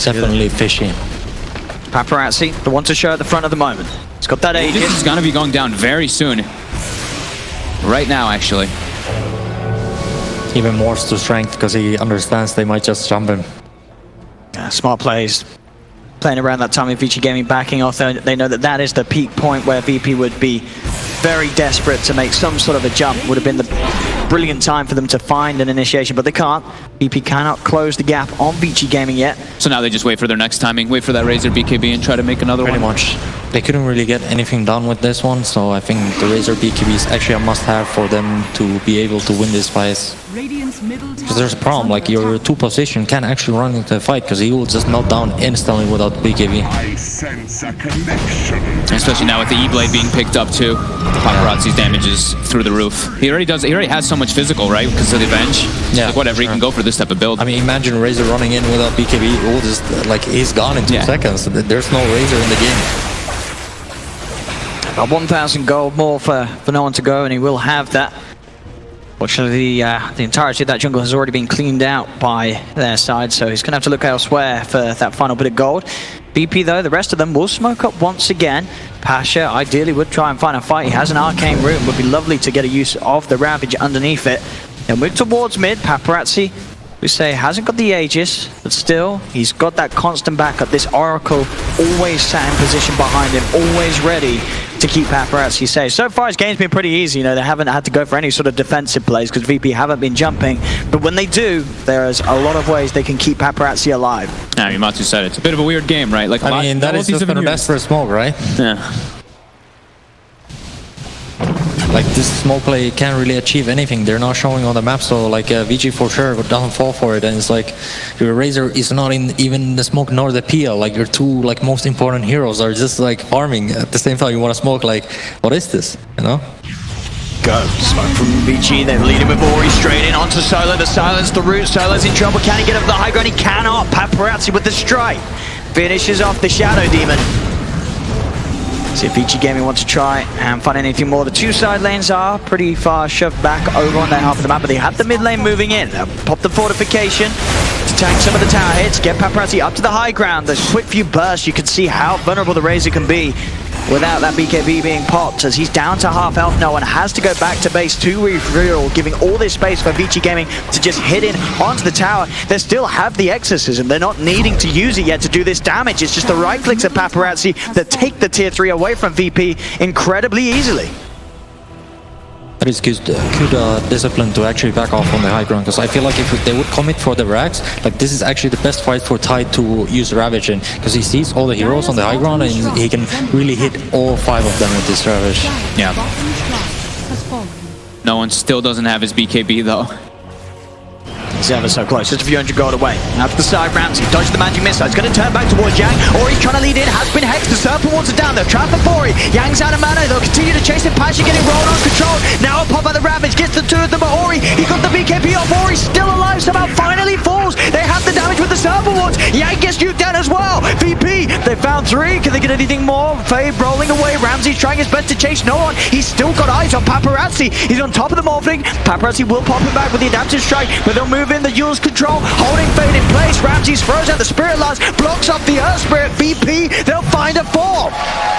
Definitely fishy. Paparazzi, the one to show at the front at the moment. He's got that Aegis. This is going to be going down very soon. Right now, actually. Even more to strength because he understands they might just jump him. Yeah, smart plays. Playing around that time with Vici Gaming backing off. They know that that is the peak point where VP would be very desperate to make some sort of a jump. Would have been the brilliant time for them to find an initiation, but they can't. VP cannot close the gap on Vici Gaming yet. So now they just wait for their next timing, wait for that Razor BKB and try to make another one. Pretty much. They couldn't really get anything done with this one, so I think the Razor BKB is actually a must-have for them to be able to win this fight. Because there's a problem, like your 2 position can actually run into a fight because he will just melt down instantly without BKB. I sense a connection. Especially now with the E-Blade being picked up too. Paparazzi's damage is through the roof. He already has so much physical, right? Because of the Avenge. Yeah, like whatever, he can go for this type of build. I mean, imagine Razor running in without BKB, he will just, like, he's gone in 2 seconds. There's no Razor in the game. About 1,000 gold more for no one to go, and he will have that. Fortunately, the entirety of that jungle has already been cleaned out by their side, so he's going to have to look elsewhere for that final bit of gold. VP, though, the rest of them will smoke up once again. Pasha ideally would try and find a fight. He has an arcane room. Would be lovely to get a use of the Ravage underneath it. They'll move towards mid. Paparazzi, we say, hasn't got the Aegis, but still, he's got that constant backup. This Oracle always sat in position behind him, always ready to keep Paparazzi safe. So far, his game's been pretty easy. You know, they haven't had to go for any sort of defensive plays because VP haven't been jumping. But when they do, there's a lot of ways they can keep Paparazzi alive. Yeah, Yamatu said it's a bit of a weird game, right? Like I mean, that is just the best for a smoke, right? Yeah. Like, this smoke play can't really achieve anything. They're not showing on the map, so like Vici for sure doesn't fall for it. And it's like your Razor is not in even the smoke nor the PL. Like your 2 like most important heroes are just like farming at the same time. You want to smoke, like, what is this? You know? Go. Smoke from Vici, they're leading with Ori straight in onto Solo. The silence, the root. Solo's in trouble. Can he get up the high ground? He cannot. Paparazzi with the strike. Finishes off the Shadow Demon. See if Vici Gaming wants to try and find anything more. The 2 side lanes are pretty far shoved back over on their half of the map, but they have the mid lane moving in. They'll pop the fortification to tank some of the tower hits, get Paparazzi up to the high ground. There's quick few bursts. You can see how vulnerable the Razor can be without that BKB being popped, as he's down to half health. No one has to go back to base to refuel, giving all this space for Vici Gaming to just hit in onto the tower. They still have the exorcism. They're not needing to use it yet to do this damage. It's just the right clicks of Paparazzi that take the tier 3 away from VP incredibly easily. That is good discipline to actually back off on the high ground, because I feel like if they would commit for the Rags, like this is actually the best fight for Tide to use Ravage in, because he sees all the heroes on the high ground and he can really hit all 5 of them with this Ravage. Yeah. No one still doesn't have his BKB though. He's ever so close, just a few hundred gold away. Now to the side, Ramsey dodges the magic missile. He's going to turn back towards Yang. Ori's trying to lead in, has been hexed. The Serpent Wards are down. They're trapped for Ori. Yang's out of mana. They'll continue to chase him. Pasha getting rolled on control. Now a pop by the Ravage. Gets the two of them, but Ori, he got the BKB off. Ori still alive, somehow finally falls. They have the damage with the Serpent Wards. Yang gets nuked down as well. VP, they found 3. Can they get anything more? Fade rolling away. Ramsey's trying his best to chase no one. He's still got eyes on Paparazzi. He's on top of the Morphling. Paparazzi will pop him back with the adaptive strike, but they'll move in the Yule's control. Holding Fade in place. Ramsey's froze out the Spirit Lance, blocks off the Earth Spirit. VP, they'll find a fall.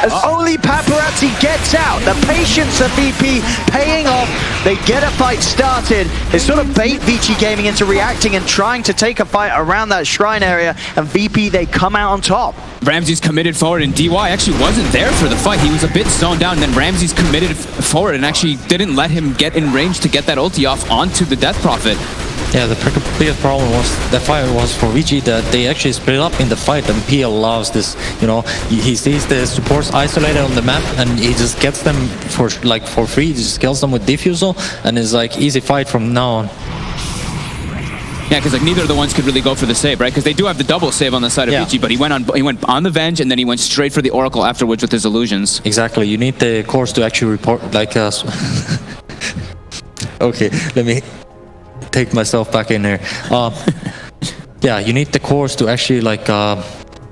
As only Paparazzi gets out. The patience of VP paying off. They get a fight started. They sort of bait Vici Gaming into reacting and trying to take a fight around that shrine area. And VP, they come out on top. Ramsey's committed forward, and DY actually wasn't there for the fight. He was a bit zoned down, and then Ramsey's committed forward and actually didn't let him get in range to get that ulti off onto the Death Prophet. Yeah, the biggest problem was the fight was for Vici that they actually split up in the fight, and PL loves this. You know, he sees the supports isolated on the map, and he just gets them for free. He just kills them with Diffusal, and it's like easy fight from now on. Yeah, because like neither of the ones could really go for the save, right? Because they do have the double save on the side of Vici, but he went on the Venge, and then he went straight for the Oracle afterwards with his illusions. Exactly. You need the cores to actually report like us. Okay, let me take myself back in here. Yeah, you need the cores to actually like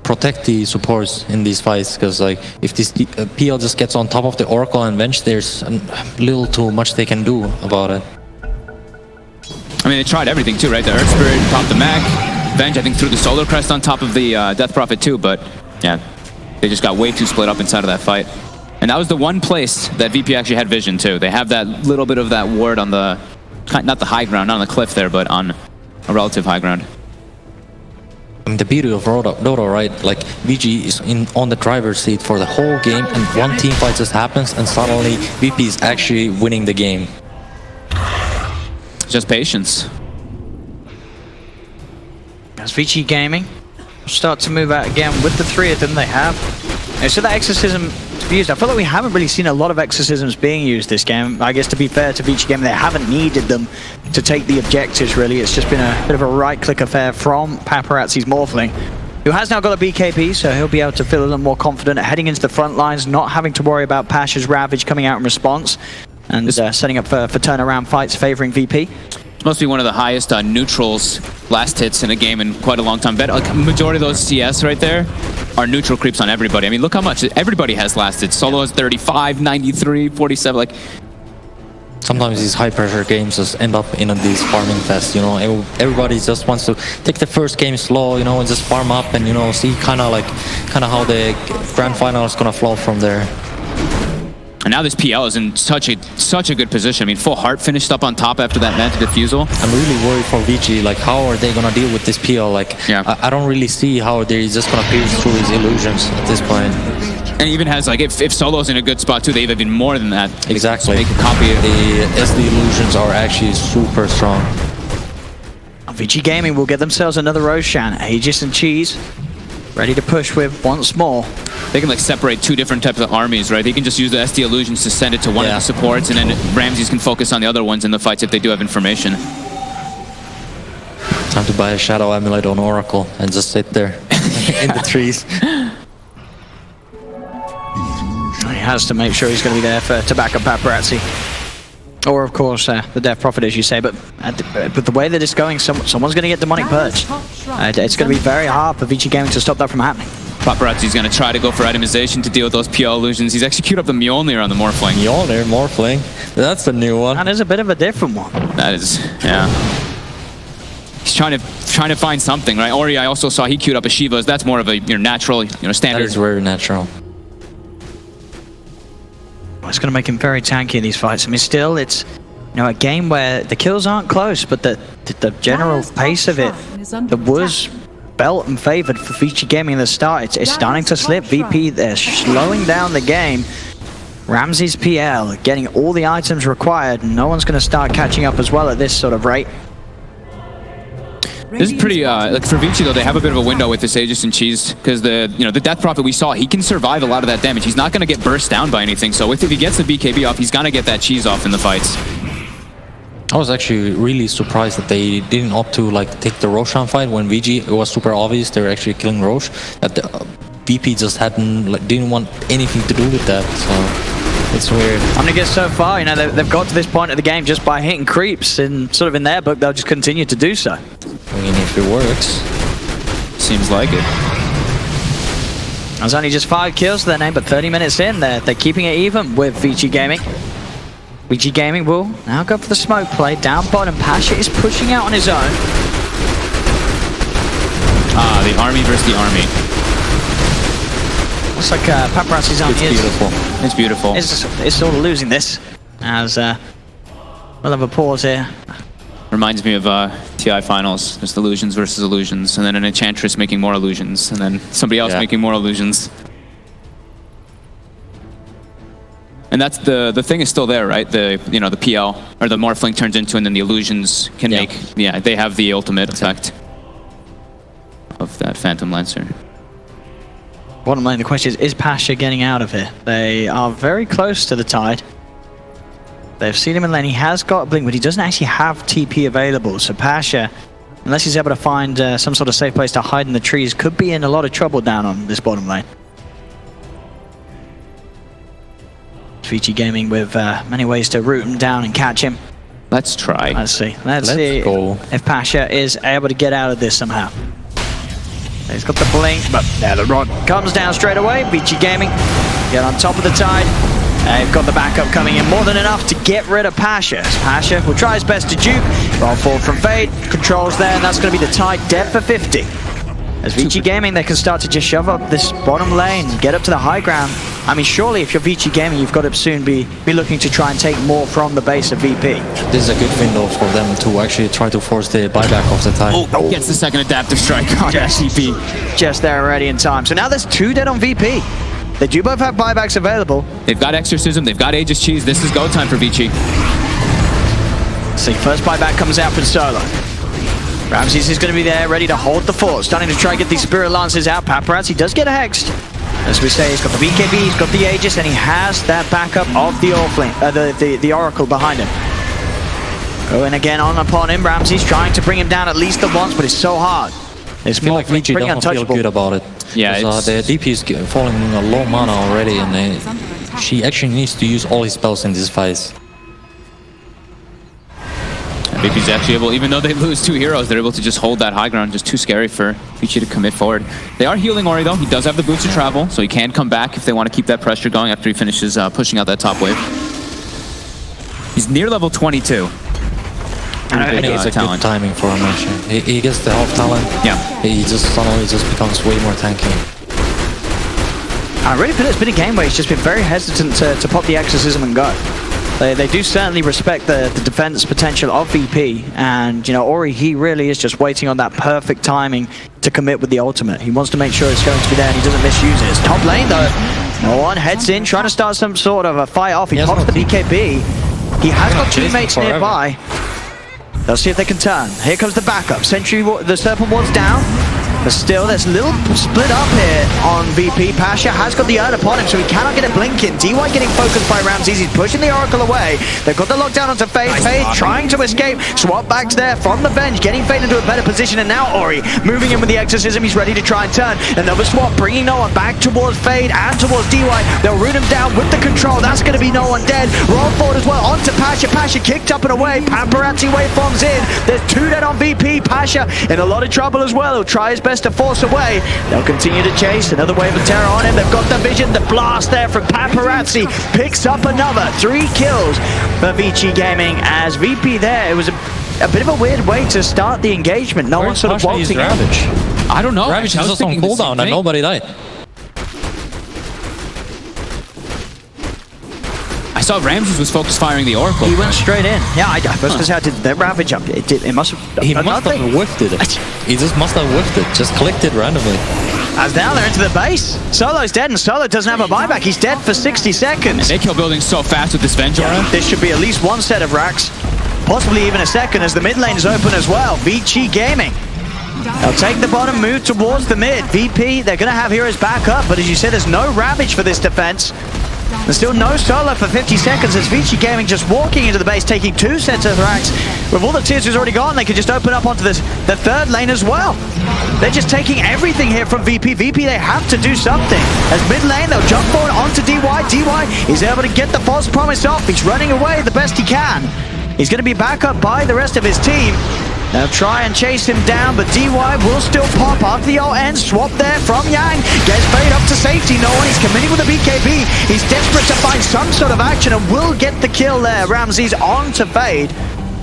protect the supports in these fights, because like if this PL just gets on top of the Oracle and Venge, there's little too much they can do about it. I mean, they tried everything too, right? The Earth Spirit, top the Mac, Venge, I think threw the Solar Crest on top of the Death Prophet too, but yeah, they just got way too split up inside of that fight. And that was the one place that VP actually had vision too. They have that little bit of that ward on the, not the high ground, not on the cliff there, but on a relative high ground. I mean, the beauty of Dodo, right? Like, VG is on the driver's seat for the whole game, and one team fight just happens, and suddenly VP is actually winning the game. Just patience. As Vici Gaming start to move out again with the 3 of them they have. And so that Exorcism to be used. I feel like we haven't really seen a lot of Exorcisms being used this game. I guess to be fair to Vici Gaming, they haven't needed them to take the objectives really. It's just been a bit of a right-click affair from Paparazzi's Morphling, who has now got a BKB, so he'll be able to feel a little more confident heading into the front lines, not having to worry about Pasha's Ravage coming out in response, and setting up for turnaround fights favoring VP. This must be one of the highest neutrals last hits in a game in quite a long time. Bet like majority of those CS right there are neutral creeps on everybody. I mean, look how much everybody has last hits. Solo has 35, 93, 47. Like, sometimes these high-pressure games just end up in these farming fests, you know. Everybody just wants to take the first game slow, you know, and just farm up and, you know, see kind of how the grand final is gonna flow from there. And now this PL is in such a good position. I mean, full heart finished up on top after that Manta Diffusal. I'm really worried for Vici. Like, how are they gonna deal with this PL? Like, yeah. I don't really see how they're just gonna pierce through his illusions at this point. And even has like, if Solo's in a good spot too, they have even more than that. Exactly. They can copy it. The SD illusions are actually super strong. Vici Gaming will get themselves another Roshan. Aegis and Cheese ready to push with once more. They can like separate 2 different types of armies, right? They can just use the SD illusions to send it to one of the supports, and then Ramses can focus on the other ones in the fights if they do have information. Time to buy a Shadow Amulet on Oracle and just sit there in the trees. He has to make sure he's going to be there to back up Paparazzi. Or, of course, the Death Prophet, as you say. But with the way that it's going, someone's going to get Demonic Purge. It's going to be very hard for Vici Gaming to stop that from happening. Paparazzi's going to try to go for itemization to deal with those PL illusions. He's actually queued up the Mjolnir on the Morphling. Mjolnir, Morphling. That's the new one. That is a bit of a different one. That is, yeah. He's trying to find something, right? Ori, I also saw he queued up a Shiva's. That's more of a natural, standard. That is very natural. It's going to make him very tanky in these fights. I mean, still, it's a game where the kills aren't close, but the general pace of it, the was belt and favored for Vici Gaming in the start. It's starting to slip. VP, they're slowing down the game. Ramses PL getting all the items required. No one's going to start catching up as well at this sort of rate. This is pretty, like for Vici though, they have a bit of a window with this Aegis and Cheese, because the Death Prophet we saw, he can survive a lot of that damage. He's not going to get burst down by anything, so if he gets the BKB off, he's going to get that Cheese off in the fights. I was actually really surprised that they didn't opt to like take the Roshan fight when VG. It was super obvious they were actually killing Roche. That the VP just didn't want anything to do with that. So it's weird. I'm gonna get so far. You know, they've got to this point of the game just by hitting creeps, and sort of in their book, they'll just continue to do so. I mean, if it works, Seems like it. There's only just 5 kills to their name, but 30 minutes in, they're keeping it even with Vici Gaming. Vici Gaming will now go for the smoke play. Down bottom, Pasha is pushing out on his own. Ah, the army versus the army. Looks like Paparazzi's army it's is... beautiful. It's beautiful. It's sort of losing this, as we'll have a pause here. Reminds me of TI finals. There's illusions versus illusions, and then an enchantress making more illusions, and then somebody else making more illusions. And that's the thing is still there, right? The the PL or the Morphling turns into, and then the illusions can make they have the ultimate effect of that Phantom Lancer. Bottom line, the question is Pasha getting out of here? They are very close to the tide. They've seen him in lane. He has got a blink, but he doesn't actually have TP available. So Pasha, unless he's able to find some sort of safe place to hide in the trees, could be in a lot of trouble down on this bottom lane. Vici Gaming with many ways to root him down and catch him. Let's try. Let's see. Let's see if Pasha is able to get out of this somehow. He's got the blink, but there the rod comes down straight away. Vici Gaming get on top of the tide. They've got the backup coming in, more than enough to get rid of Pasha. Pasha will try his best to juke. Roll forward from Fade, controls there, and that's going to be the tide dead for 50. As Vici Gaming, they can start to just shove up this bottom lane, get up to the high ground. I mean, surely if you're Vici Gaming, you've got to soon be looking to try and take more from the base of VP. This is a good window for them to actually try to force the buyback of the time. Oh, gets the second adaptive strike on SCP. Just there already in time. So now there's 2 dead on VP. They do both have buybacks available. They've got Exorcism, they've got Aegis Cheese. This is go time for Vici. See, first buyback comes out from Solo. Ramses is going to be there, ready to hold the fort. Starting to try and get these Spirit Lancers out. Paparazzi does get a hexed. As we say, he's got the BKB, he's got the Aegis, and he has that backup of the Orphan, the Oracle behind him. Going again on upon him. Ramses trying to bring him down at least the once, but it's so hard. It's I feel like Vici pretty doesn't feel untouchable. good about it. Yeah, the DP is falling a low mana already, and she actually needs to use all his spells in this fight. VP's actually able, even though they lose 2 heroes, they're able to just hold that high ground. Just too scary for Vici to commit forward. They are healing Ori though. He does have the boots to travel, so he can come back if they want to keep that pressure going after he finishes pushing out that top wave. He's near level 22. I think it's a good timing for him actually. He gets the half talent. Yeah. He just suddenly becomes way more tanky. I really feel it's been a game where he's just been very hesitant to pop the Exorcism and go. They do certainly respect the defense potential of VP, and Ori, he really is just waiting on that perfect timing to commit with the ultimate. He wants to make sure it's going to be there and he doesn't misuse it. It's top lane though. No one heads in, trying to start some sort of a fight off. He pops the BKB. He has got teammates nearby. They'll see if they can turn. Here comes the backup. Sentry, the Serpent Ward's down. But still, there's a little split up here on VP. Pasha has got the urn upon him, so he cannot get a blink in. DY getting focused by Ramses. He's pushing the Oracle away. They've got the lockdown onto Fade. Fade trying to escape. Swap back there from the bench, getting Fade into a better position. And now Ori moving in with the Exorcism. He's ready to try and turn. Another swap, bringing no one back towards Fade and towards DY. They'll root him down with the control. That's going to be no one dead. Roll forward as well onto Pasha. Pasha kicked up and away. Paparazzi waveforms in. There's 2 dead on VP. Pasha in a lot of trouble as well. He'll try his best to force away. They'll continue to chase. Another wave of terror on him. They've got the vision. The blast there from Paparazzi picks up another 3 kills for Vici Gaming. As VP there, it was a bit of a weird way to start the engagement. No one sort of waltzing in. I don't know. Ravage is just on cooldown and nobody died. I saw Ramses was focus firing the Oracle. He went straight in. Yeah, I was going to say, how did the Ravage up? It must have... He must have whiffed it. He just must have whiffed it. Just clicked it randomly. As now they're into the base. Solo's dead, and Solo doesn't have a buyback. He's dead for 60 seconds. They kill building so fast with this Venge aura. This should be at least 1 set of racks. Possibly even a second, as the mid lane is open as well. Vici Gaming. They'll take the bottom, move towards the mid. VP, they're going to have heroes back up, but as you said, there's no Ravage for this defense. There's still no solo for 50 seconds as Vici Gaming just walking into the base, taking 2 sets of racks. With all the tiers already gone, they could just open up onto the third lane as well. They're just taking everything here from VP. VP, they have to do something. As mid lane, they'll jump forward onto DY. DY is able to get the false promise off. He's running away the best he can. He's going to be back up by the rest of his team. They'll try and chase him down, but DY will still pop after the ult ends. Swap there from Yang. Gets Fade up to safety. No one. He's committing with a BKB. He's desperate to find some sort of action and will get the kill there. Ramses onto Fade.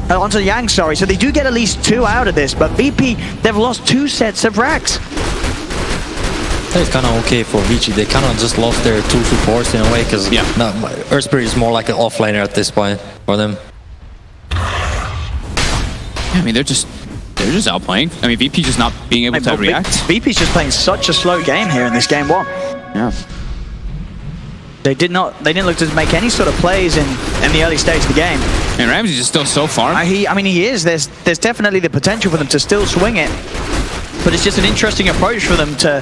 Onto Yang, sorry. So they do get at least 2 out of this, but VP, they've lost 2 sets of racks. It's kind of okay for Vici. They kind of just lost their 2 supports in a way, because Earth Spirit is more like an offlaner at this point for them. I mean, they're just outplaying. I mean, VP just not being able to react. VP's just playing such a slow game here in this game 1. Yeah. They didn't look to make any sort of plays in the early stage of the game. And Ramses is still so far. I mean, he is. There's definitely the potential for them to still swing it, but it's just an interesting approach for them to,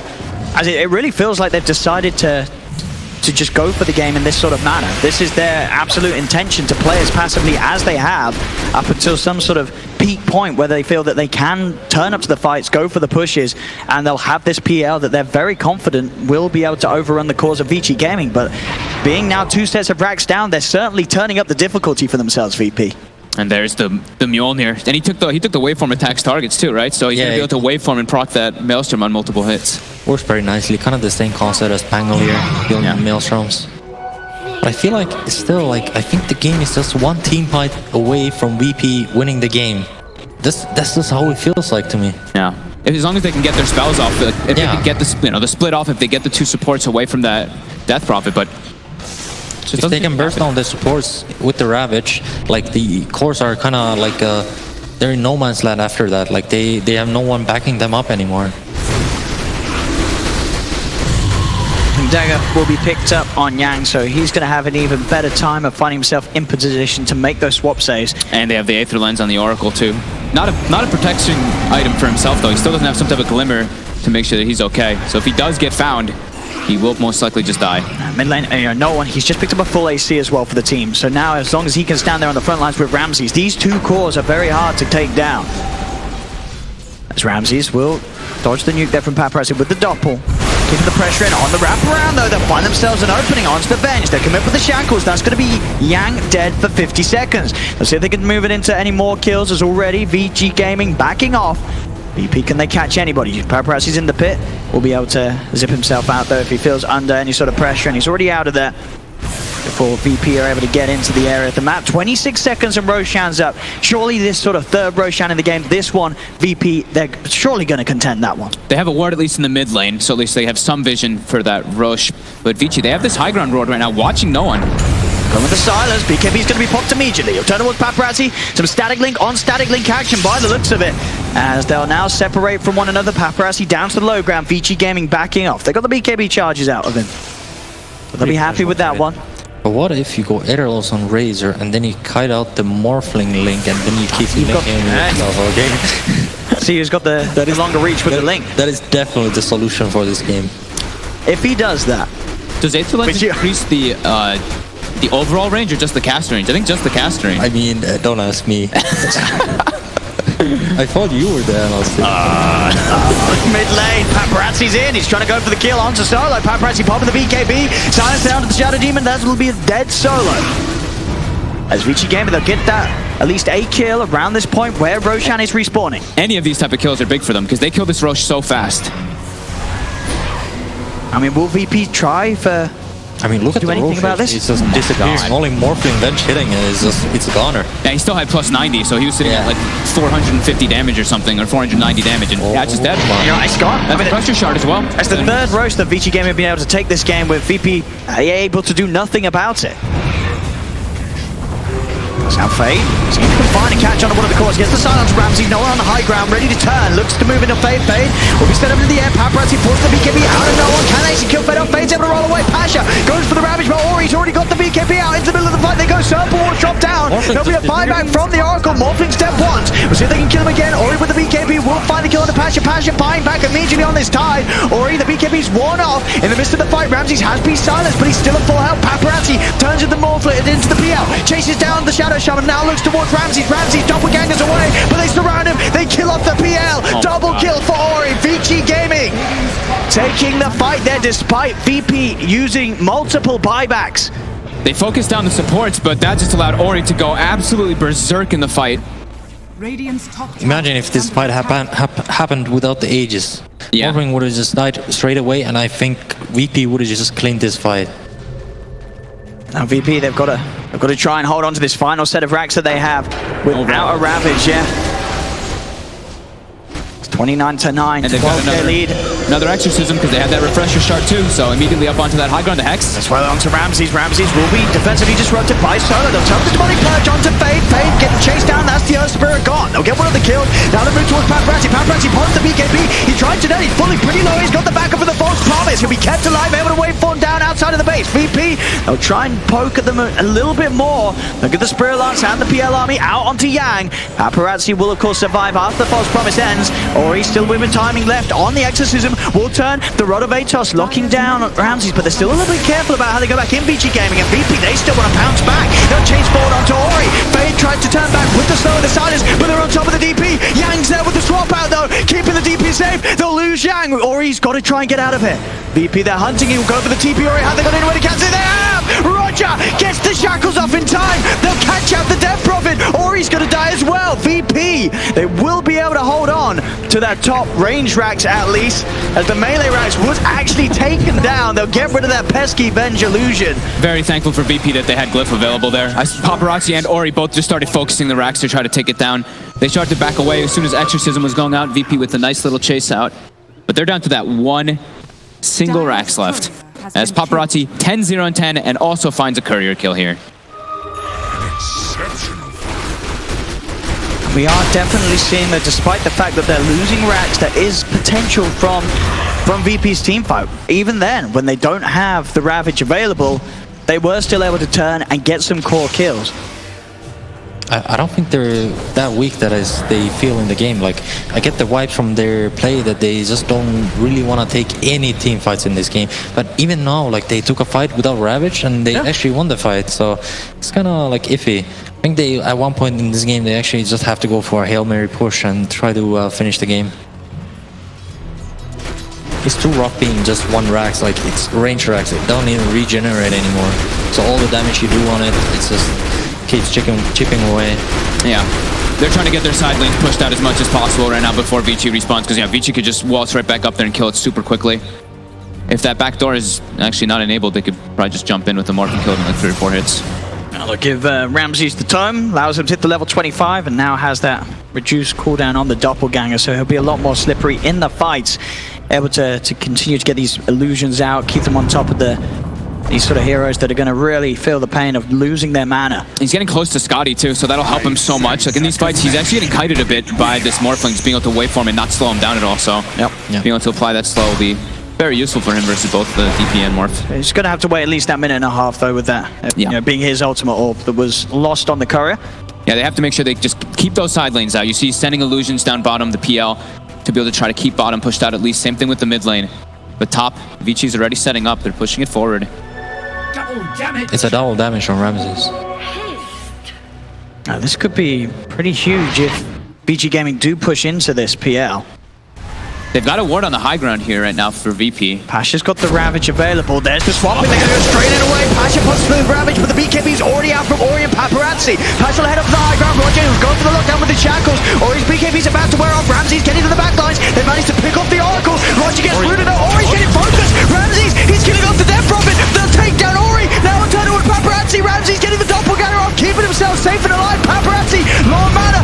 as it really feels like they've decided to just go for the game in this sort of manner. This is their absolute intention, to play as passively as they have up until some sort of peak point where they feel that they can turn up to the fights, go for the pushes, and they'll have this PL that they're very confident will be able to overrun the cause of Vici Gaming. But being now 2 sets of racks down, they're certainly turning up the difficulty for themselves, VP. And there's the Mjolnir. And he took the waveform attacks targets too, right? So he's gonna be able to waveform and proc that Maelstrom on multiple hits. Works very nicely. Kind of the same concept as Pangolier, building Maelstroms. But I feel like it's still like, I think the game is just 1 team fight away from VP winning the game. That's just how it feels like to me. Yeah. As long as they can get their spells off, if they can get the split off, if they get the 2 supports away from that Death Prophet, but if they can burst down the supports with the Ravage, like the cores are kind of like they're in no man's land after that. Like they have no one backing them up anymore. Dagger will be picked up on Yang, so he's going to have an even better time of finding himself in position to make those swap saves. And they have the Aether Lens on the Oracle too. Not a protection item for himself though. He still doesn't have some type of glimmer to make sure that he's okay. So if he does get found, he will most likely just die. Mid lane, no one. He's just picked up a full AC as well for the team. So now, as long as he can stand there on the front lines with Ramses, these 2 cores are very hard to take down. As Ramses will dodge the nuke there from Paparazzi with the Doppel. Keeping the pressure in on the wraparound though. They'll find themselves an opening onto the bench. They commit with the shackles. That's going to be Yang dead for 50 seconds. Let's see if they can move it into any more kills, as already Vici Gaming backing off. VP, can they catch anybody? Paparazzi's in the pit. Will be able to zip himself out though if he feels under any sort of pressure, and he's already out of there before VP are able to get into the area of the map. 26 seconds and Roshan's up. Surely this sort of 3rd Roshan in the game, this one, VP, they're surely going to contend that one. They have a ward at least in the mid lane, so at least they have some vision for that Rosh. But Vici, they have this high ground ward right now, watching no one. Going with the silence, BKB's going to be popped immediately. He'll turn towards Paparazzi, some static link on static link action by the looks of it. As they'll now separate from one another, Paparazzi down to the low ground, Vici Gaming backing off. They got the BKB charges out of him. So they'll be happy with that one. But what if you go Aetherlos on Razor and then you kite out the Morphling link and then you keep linking yourself, okay? See who's got the longer reach with the link. That is definitely the solution for this game. If he does that. Does Aether Lens increase the overall range or just the cast range? I think just the cast range. I mean, don't ask me. I thought you were there, Mid lane, Paparazzi's in. He's trying to go for the kill onto Solo. Paparazzi popping the BKB. Silence down to the Shadow Demon. That will be a dead Solo. As Vici Gaming, they'll get that at least a kill around this point where Roshan is respawning. Any of these type of kills are big for them because they kill this Rosh so fast. I mean, will VP try for... I mean, look at the anything about this? It's just disappearing. Only Morphling Bench hitting it is just, it's a goner. Yeah, he still had plus 90, so he was sitting at like 450 damage or something, or 490 damage, and yeah, it's just dead. You know, it's gone. That's a pressure shard as well. That's the 3rd Roast that Vici Gaming have been able to take this game with VP able to do nothing about it. Now Fade, see if he can find a catch on one of the cores. Gets the silence Ramsey, no one on the high ground, ready to turn. Looks to move into Fade. Fade will be set up into the air. Paparazzi pulls the BKB out of no one. Can actually kill Fade off. Fade's able to roll away. Pasha goes for the Ravage, but Ori's already got the BKB out into the middle of the fight. They go Serpent Wars drop down. down. Morphling There'll be a just buyback from the Oracle. Morphling step once. We'll see if they can kill him again. Ori with the BKB will find the kill on the Pasha. Pasha buying back immediately on this tide. Ori, the BKB's worn off. In the midst of the fight, Ramses has been silenced, but he's still at full health. Paparazzi turns into the Morphling into the PL. Chases down the Shadow Shaman. Now looks towards Ramses. Ramses doppelgangers away, but they surround him. They kill off the PL. Double kill for Ori. Vici Gaming taking the fight there despite VP using multiple buybacks. They focused down the supports, but that just allowed Ori to go absolutely berserk in the fight. Radiant's top tower Imagine if this fight happened without the Aegis. Yeah. Morphling would have just died straight away, and I think VP would have just cleaned this fight. Now VP, they've got to try and hold on to this final set of racks that they have without a Ravage. Yeah. 29-9 And to they've got 12 lead. another exorcism because they had that refresher shard too, so immediately up onto that high ground, the Hex. As well onto Ramses. Ramses will be defensively disrupted by Solo. They'll turn the demonic purge onto Fade. Fade getting chased down. That's the Earth Spirit gone. They'll get one of the kills. Now they move towards Paparazzi. Paparazzi pulls the BKB. He tried to dead. He's fully pretty low. He's got the backup of the false promise. He'll be kept alive, able to wait for him down outside of the base. VP, they'll try and poke at them a little bit more. They'll get the Spirit Lance and the PL army out onto Yang. Paparazzi will of course survive after the false promise ends, or he's still with timing left on the exorcism. Will turn the Rod of Atos, locking down Ramses, but they're still a little bit careful about how they go back in Vici Gaming, and VP, they still want to bounce back. They'll chase forward onto Ori. Fade tries to turn back with the slow and the silence, but they're on top of the DP. Yang's there with the swap out though, keeping the DP safe. They'll lose Yang. Ori's got to try and get out of here. VP, they're hunting him. Go for the TP. Ori, have they got anywhere to catch it? They have! Roger gets the shackles off in time. They'll catch out the Death Prophet. Ori's going to die as well. VP, they will be able to hold on to that top range racks at least, as the melee racks was actually taken down. They'll get rid of that pesky Venge illusion. Very thankful for VP that they had Glyph available there. Paparazzi and Ori both just started focusing the racks to try to take it down. They started to back away as soon as Exorcism was going out. VP with a nice little chase out. But they're down to that one single racks left. As Paparazzi 10-0 and 10 and also finds a courier kill here. We are definitely seeing that despite the fact that they're losing racks, there is potential from VP's team fight. Even then, when they don't have the Ravage available, they were still able to turn and get some core kills. I don't think they're that weak that as they feel in the game. Like, I get the vibes from their play that they just don't really want to take any team fights in this game. But even now, like, they took a fight without Ravage and they actually won the fight. So it's kind of like iffy. I think they, at one point in this game, they actually just have to go for a Hail Mary push and try to finish the game. It's too rough being just one racks, like it's range racks. It don't even regenerate anymore. So all the damage you do on it, it's just keeps chipping away. Yeah, they're trying to get their side lanes pushed out as much as possible right now before Vici respawns, because yeah, Vici could just waltz right back up there and kill it super quickly. If that back door is actually not enabled, they could probably just jump in with the Morph and kill it in like 3 or 4 hits. Now they'll give Ramses the tome, allows him to hit the level 25, and now has that reduced cooldown on the Doppelganger, so he'll be a lot more slippery in the fights, able to continue to get these illusions out, keep them on top of these sort of heroes that are going to really feel the pain of losing their mana. He's getting close to Scotty too, so that'll help him so much. Like in these fights, he's actually getting kited a bit by this Morphling, just being able to wait for him and not slow him down at all. So being able to apply that slow will be very useful for him versus both the DP and Morph. He's going to have to wait at least that minute and a half though with that, you know, being his ultimate orb that was lost on the courier. Yeah, they have to make sure they just keep those side lanes out. You see sending illusions down bottom, the PL, to be able to try to keep bottom pushed out at least. Same thing with the mid lane. But top, Vici's already setting up. They're pushing it forward. It's a double damage from Ramses. Now, this could be pretty huge if Vici Gaming do push into this PL. They've got a ward on the high ground here right now for VP. Pasha's got the Ravage available. There's the swapping. They're going to go straight in away. Pasha puts through the Ravage, but the BKB's already out from Ori and Paparazzi. Pasha will head up to the high ground. Roger who's going for the lockdown with the shackles. Ori's BKB's about to wear off. Ramses getting to the back lines. They managed to pick off the Oracle. Roger gets rooted out. Ori's getting focused. Ramses, he's killing off the Death Prophet. They'll take down Ori. Now on turn with Paparazzi. Ramses getting the Doppelganger off, keeping himself safe and alive. Paparazzi, low mana.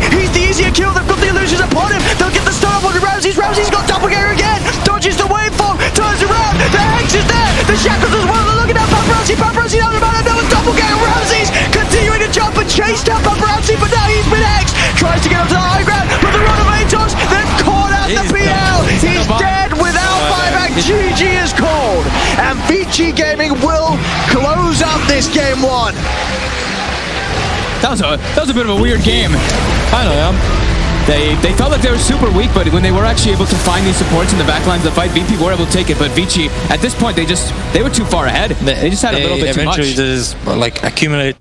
He's the easier kill. They've got the illusions upon him. They'll get the stun up on Ramses. Ramses got Doppelganger again, dodges the waveform, turns around, the Hex is there, the shackles as well, they're looking at Paparazzi down the man, another Doppelganger, Ramses continuing to jump and chase down Paparazzi, but now he's been Hexed, tries to get up to the high ground, but the Rod of Atos, they've caught out the PL, he's dead without buyback, GG is called, and Vici Gaming will close up this game 1. That was a bit of a weird game. I know, yeah. They felt like they were super weak, but when they were actually able to find these supports in the backlines of the fight, VP were able to take it. But Vici, at this point, they were too far ahead. They just had a little bit too much. Eventually, just like accumulate